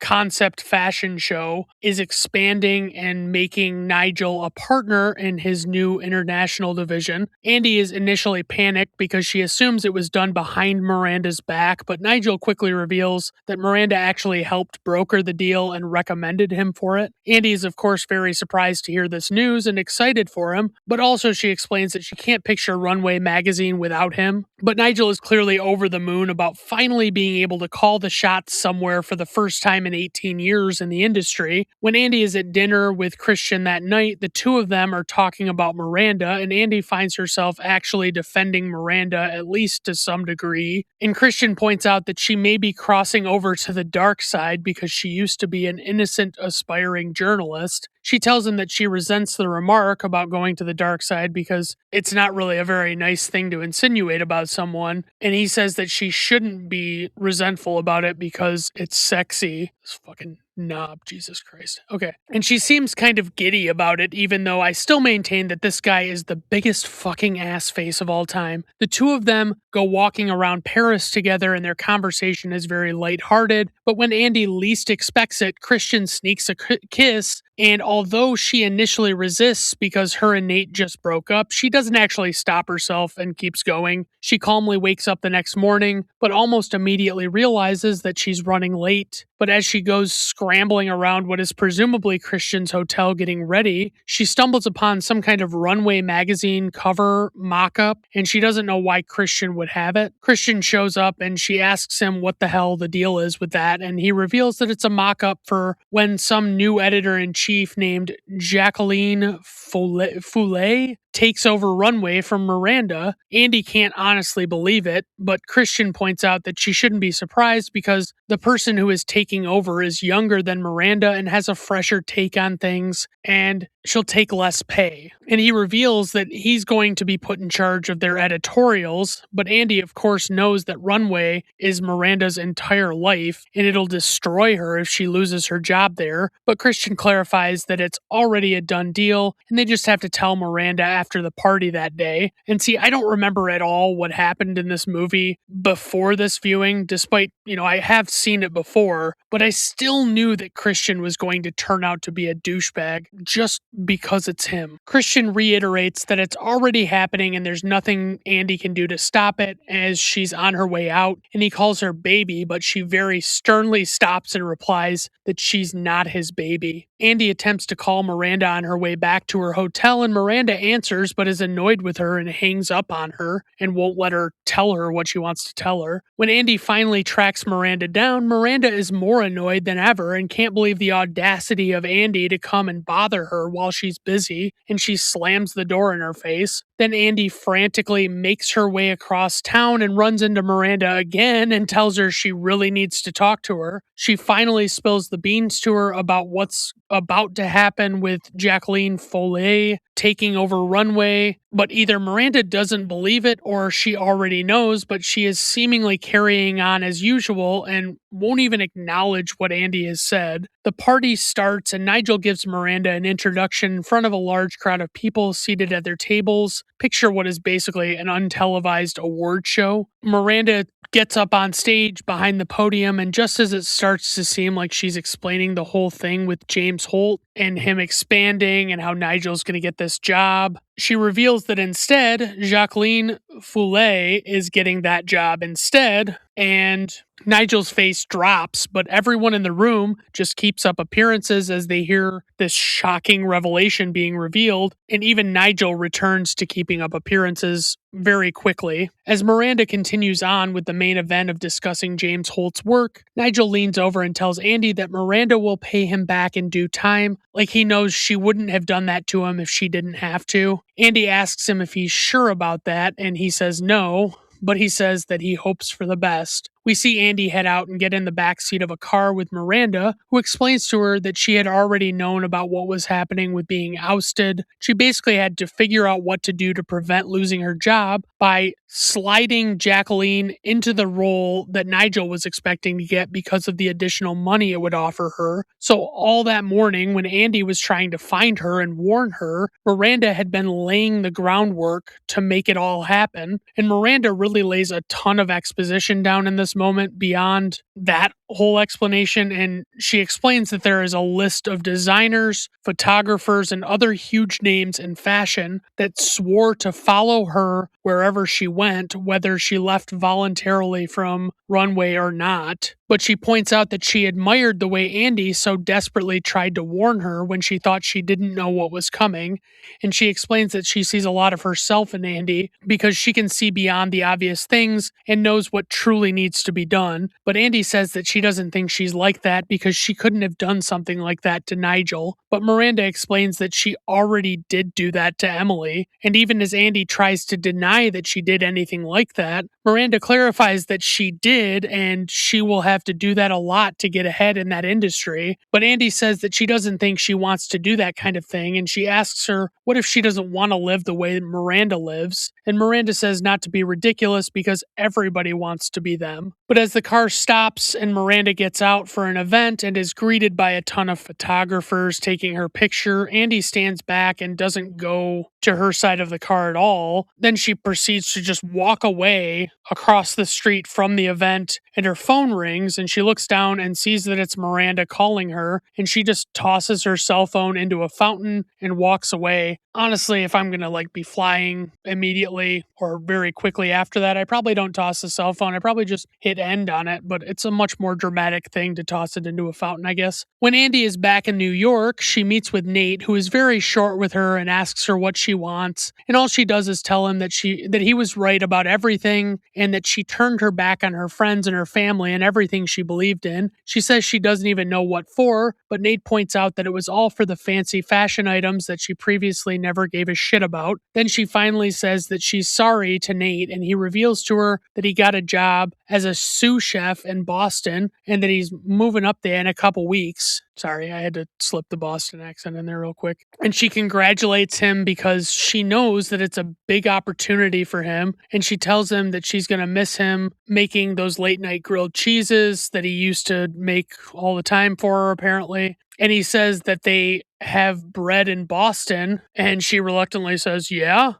concept fashion show, is expanding and making Nigel a partner in his new international division. Andy is initially panicked because she assumes it was done behind Miranda's back, but Nigel quickly reveals that Miranda actually helped broker the deal and recommended him for it. Andy is of course very surprised to hear this news and excited for him, but also she explains that she can't picture Runway magazine without him. But Nigel is clearly over the moon about finally being able to call the shots somewhere for the first time in 18 years in the industry. When Andy is at dinner with Christian that night, the two of them are talking about Miranda, and Andy finds herself actually defending Miranda, at least to some degree. And Christian points out that she may be crossing over to the dark side because she used to be an innocent, aspiring journalist. She tells him that she resents the remark about going to the dark side because it's not really a very nice thing to insinuate about someone. And he says that she shouldn't be resentful about it because it's sexy. This fucking knob, Jesus Christ. Okay. And she seems kind of giddy about it, even though I still maintain that this guy is the biggest fucking ass face of all time. The two of them go walking around Paris together and their conversation is very lighthearted. But when Andy least expects it, Christian sneaks a kiss. And although she initially resists because her and Nate just broke up, she doesn't actually stop herself and keeps going. She calmly wakes up the next morning, but almost immediately realizes that she's running late. But as she goes scrambling around what is presumably Christian's hotel getting ready, she stumbles upon some kind of Runway magazine cover mock-up, and she doesn't know why Christian would have it. Christian shows up and she asks him what the hell the deal is with that, and he reveals that it's a mock-up for when some new editor-in-chief named Jacqueline Foulet takes over Runway from Miranda. Andy can't honestly believe it, but Christian points out that she shouldn't be surprised because the person who is taking over is younger than Miranda and has a fresher take on things, and she'll take less pay. And he reveals that he's going to be put in charge of their editorials, but Andy of course knows that Runway is Miranda's entire life, and it'll destroy her if she loses her job there. But Christian clarifies that it's already a done deal, and they just have to tell Miranda after the party that day. And see, I don't remember at all what happened in this movie before this viewing, despite, I have seen it before, but I still knew that Christian was going to turn out to be a douchebag just because it's him. Christian reiterates that it's already happening and there's nothing Andy can do to stop it as she's on her way out, and he calls her baby, but she very sternly stops and replies that she's not his baby. Andy attempts to call Miranda on her way back to her hotel, and Miranda answers but is annoyed with her and hangs up on her and won't let her tell her what she wants to tell her. When Andy finally tracks Miranda down, Miranda is more annoyed than ever and can't believe the audacity of Andy to come and bother her while she's busy, and she slams the door in her face. Then Andy frantically makes her way across town and runs into Miranda again and tells her she really needs to talk to her. She finally spills the beans to her about what's about to happen with Jacqueline Foulet taking over Runway, but either Miranda doesn't believe it or she already knows, but she is seemingly carrying on as usual and won't even acknowledge what Andy has said. The party starts and Nigel gives Miranda an introduction in front of a large crowd of people seated at their tables. Picture what is basically an untelevised award show. Miranda gets up on stage behind the podium, and just as it starts to seem like she's explaining the whole thing with James Holt and him expanding and how Nigel's going to get this job, she reveals that instead, Jacqueline Foulet is getting that job instead, and Nigel's face drops, but everyone in the room just keeps up appearances as they hear this shocking revelation being revealed, and even Nigel returns to keeping up appearances very quickly. As Miranda continues on with the main event of discussing James Holt's work, Nigel leans over and tells Andy that Miranda will pay him back in due time, like he knows she wouldn't have done that to him if she didn't have to. Andy asks him if he's sure about that, and he says no, but he says that he hopes for the best. We see Andy head out and get in the backseat of a car with Miranda, who explains to her that she had already known about what was happening with being ousted. She basically had to figure out what to do to prevent losing her job by sliding Jacqueline into the role that Nigel was expecting to get because of the additional money it would offer her. So all that morning, when Andy was trying to find her and warn her, Miranda had been laying the groundwork to make it all happen. And Miranda really lays a ton of exposition down in this moment beyond that whole explanation, and she explains that there is a list of designers, photographers, and other huge names in fashion that swore to follow her wherever she went, whether she left voluntarily from Runway or not. But she points out that she admired the way Andy so desperately tried to warn her when she thought she didn't know what was coming, and she explains that she sees a lot of herself in Andy because she can see beyond the obvious things and knows what truly needs to be done. But Andy says that she doesn't think she's like that because she couldn't have done something like that to Nigel. But Miranda explains that she already did do that to Emily, and even as Andy tries to deny that she did anything like that, Miranda clarifies that she did, and she will have to do that a lot to get ahead in that industry. But Andy says that she doesn't think she wants to do that kind of thing, and she asks her what if she doesn't want to live the way Miranda lives. And Miranda says not to be ridiculous because everybody wants to be them. But as the car stops and Miranda gets out for an event and is greeted by a ton of photographers taking her picture, Andy stands back and doesn't go to her side of the car at all. Then she proceeds to just walk away across the street from the event, and her phone rings, and she looks down and sees that it's Miranda calling her, and she just tosses her cell phone into a fountain and walks away. Honestly, if I'm gonna be flying immediately or very quickly after that, I probably don't toss the cell phone. I probably just hit end on it, but it's a much more dramatic thing to toss it into a fountain, I guess. When Andy is back in New York, she meets with Nate, who is very short with her and asks her what she wants, and all she does is tell him that he was right about everything and that she turned her back on her friends and her family and everything she believed in. She says she doesn't even know what for, but Nate points out that it was all for the fancy fashion items that she previously never gave a shit about. Then she finally says that she's sorry to Nate, and he reveals to her that he got a job as a sous chef in Boston and that he's moving up there in a couple weeks. Sorry, I had to slip the Boston accent in there real quick. And she congratulates him because she knows that it's a big opportunity for him. And she tells him that she's going to miss him making those late night grilled cheeses that he used to make all the time for her, apparently. And he says that they have bread in Boston, and she reluctantly says, yeah.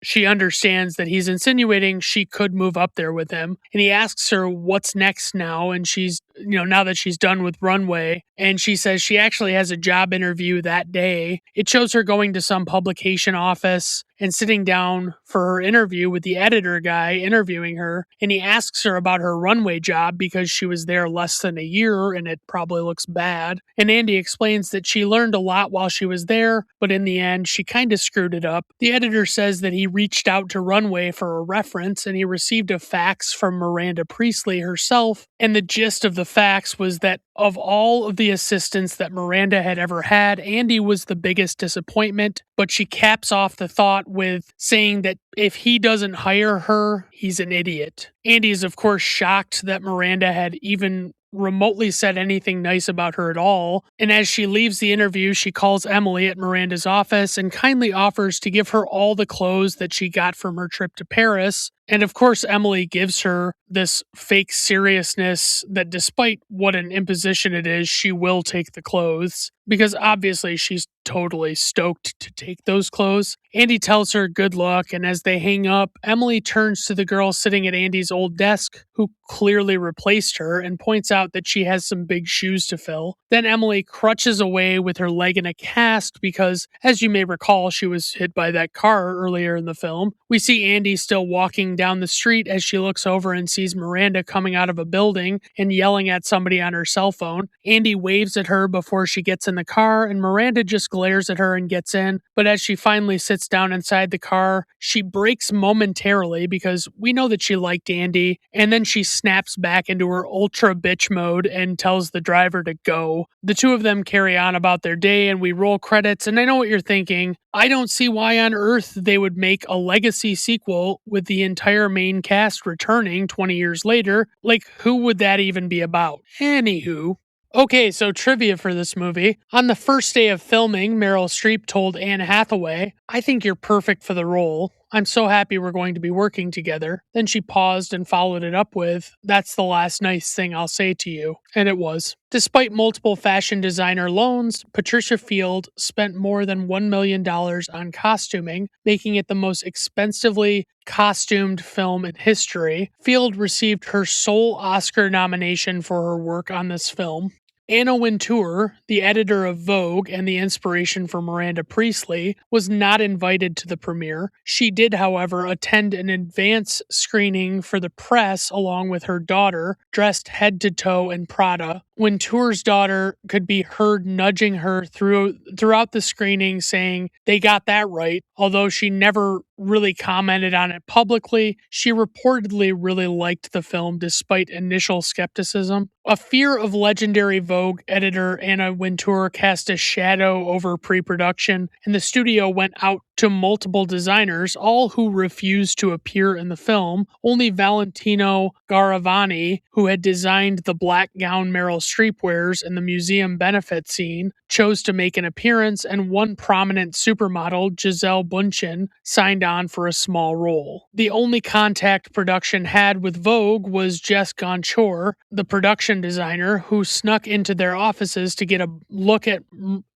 She understands that he's insinuating she could move up there with him. And he asks her what's next now, and she's, now that she's done with Runway, and she says she actually has a job interview that day. It shows her going to some publication office and sitting down for her interview with the editor guy interviewing her, and he asks her about her Runway job because she was there less than a year and it probably looks bad. And Andy explains that she learned a lot while she was there, but in the end, she kind of screwed it up. The editor says that he reached out to Runway for a reference, and he received a fax from Miranda Priestley herself, and the gist of the fax was that of all of the assistants that Miranda had ever had, Andy was the biggest disappointment, but she caps off the thought with saying that if he doesn't hire her, he's an idiot. Andy is, of course, shocked that Miranda had even remotely said anything nice about her at all, and as she leaves the interview, she calls Emily at Miranda's office and kindly offers to give her all the clothes that she got from her trip to Paris. And of course, Emily gives her this fake seriousness that despite what an imposition it is, she will take the clothes because obviously she's totally stoked to take those clothes. Andy tells her good luck, and as they hang up, Emily turns to the girl sitting at Andy's old desk, who clearly replaced her, and points out that she has some big shoes to fill. Then Emily crutches away with her leg in a cast because, as you may recall, she was hit by that car earlier in the film. We see Andy still walking down the street as she looks over and sees Miranda coming out of a building and yelling at somebody on her cell phone. Andy waves at her before she gets in the car, and Miranda just glares at her and gets in. But as she finally sits down inside the car, she breaks momentarily because we know that she liked Andy, and then she snaps back into her ultra bitch mode and tells the driver to go. The two of them carry on about their day, and we roll credits, and I know what you're thinking. I don't see why on earth they would make a legacy sequel with the entire main cast returning 20 years later. Like, who would that even be about? Anywho. Okay, so trivia for this movie. On the first day of filming, Meryl Streep told Anne Hathaway, "I think you're perfect for the role. I'm so happy we're going to be working together." Then she paused and followed it up with, "That's the last nice thing I'll say to you." And it was. Despite multiple fashion designer loans, Patricia Field spent more than $1 million on costuming, making it the most expensively costumed film in history. Field received her sole Oscar nomination for her work on this film. Anna Wintour, the editor of Vogue and the inspiration for Miranda Priestley, was not invited to the premiere. She did, however, attend an advance screening for the press along with her daughter, dressed head to toe in Prada. Wintour's daughter could be heard nudging her throughout the screening, saying, "They got that right." Although she never really commented on it publicly, she reportedly really liked the film despite initial skepticism. A fear of legendary Vogue editor Anna Wintour cast a shadow over pre-production, and the studio went out to multiple designers, all who refused to appear in the film. Only Valentino Garavani, who had designed the black gown Meryl Streep wears in the museum benefit scene, chose to make an appearance, and one prominent supermodel, Giselle Bundchen, signed on for a small role. The only contact production had with Vogue was Jess Gonchor, the production designer, who snuck into their offices to get a look at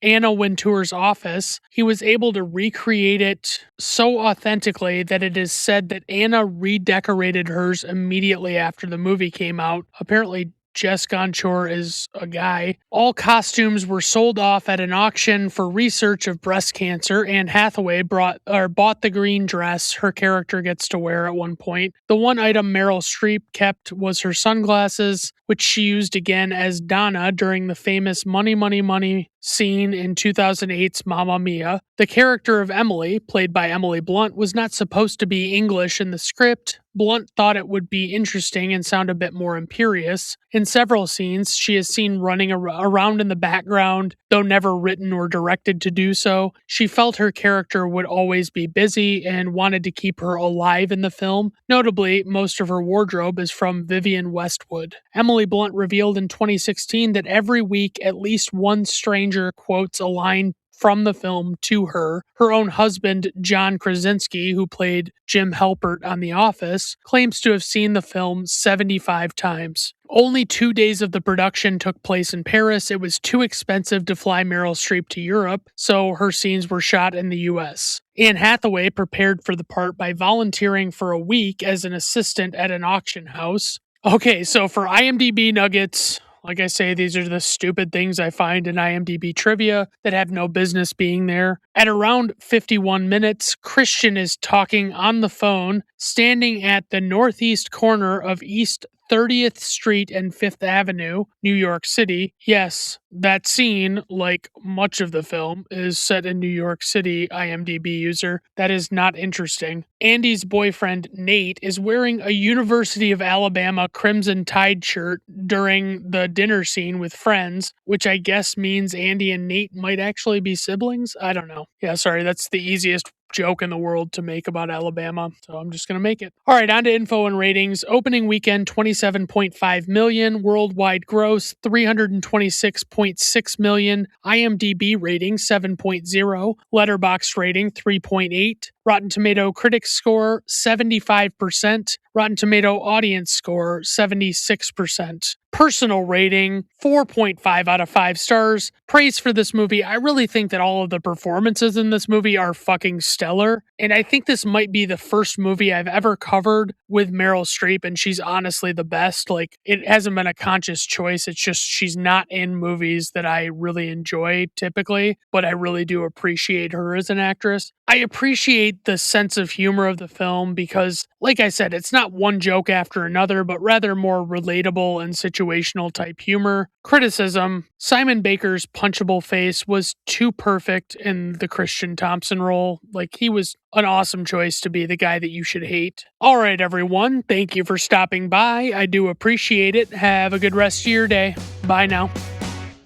Anna Wintour's office. He was able to recreate it so authentically that it is said that Anna redecorated hers immediately after the movie came out. Apparently, Jess Gonchor is a guy. All costumes were sold off at an auction for research of breast cancer. Anne Hathaway bought the green dress her character gets to wear at one point. The one item Meryl Streep kept was her sunglasses, which she used again as Donna during the famous Money, Money, Money scene in 2008's Mamma Mia. The character of Emily, played by Emily Blunt, was not supposed to be English in the script. Blunt thought it would be interesting and sound a bit more imperious. In several scenes, she is seen running around in the background, though never written or directed to do so. She felt her character would always be busy and wanted to keep her alive in the film. Notably, most of her wardrobe is from Vivienne Westwood. Emily Blunt revealed in 2016 that every week at least one stranger quotes a line from the film to her. Her own husband, John Krasinski, who played Jim Halpert on The Office, claims to have seen the film 75 times. Only 2 days of the production took place in Paris. It was too expensive to fly Meryl Streep to Europe, so her scenes were shot in the US. Anne Hathaway prepared for the part by volunteering for a week as an assistant at an auction house. Okay, so for IMDb nuggets, like I say, these are the stupid things I find in IMDb trivia that have no business being there. At around 51 minutes, Christian is talking on the phone, standing at the northeast corner of East 30th Street and 5th Avenue, New York City. Yes, that scene, like much of the film, is set in New York City, IMDb user. That is not interesting. Andy's boyfriend, Nate, is wearing a University of Alabama Crimson Tide shirt during the dinner scene with friends, which I guess means Andy and Nate might actually be siblings? I don't know. Yeah, sorry, that's the easiest joke in the world to make about Alabama, so I'm just going to make it. All right, on to info and ratings. Opening weekend, 27.5 million. Worldwide gross, 326.6 million. IMDb rating, 7.0. Letterboxd rating, 3.8. Rotten Tomato critics score, 75%. Rotten Tomato audience score, 76%. Personal rating, 4.5 out of 5 stars. Praise for this movie. I really think that all of the performances in this movie are fucking stellar. And I think this might be the first movie I've ever covered with Meryl Streep, and she's honestly the best. Like, it hasn't been a conscious choice. It's just she's not in movies that I really enjoy typically, but I really do appreciate her as an actress. I appreciate the sense of humor of the film because, like I said, it's not one joke after another, but rather more relatable and situational type humor. Criticism: Simon Baker's punchable face was too perfect in the Christian Thompson role. Like, he was an awesome choice to be the guy that you should hate. All right, everyone. Thank you for stopping by. I do appreciate it. Have a good rest of your day. Bye now.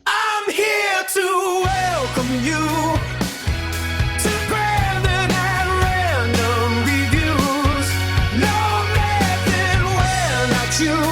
I'm here to welcome you to Brandon at Random Reviews. No method when I choose.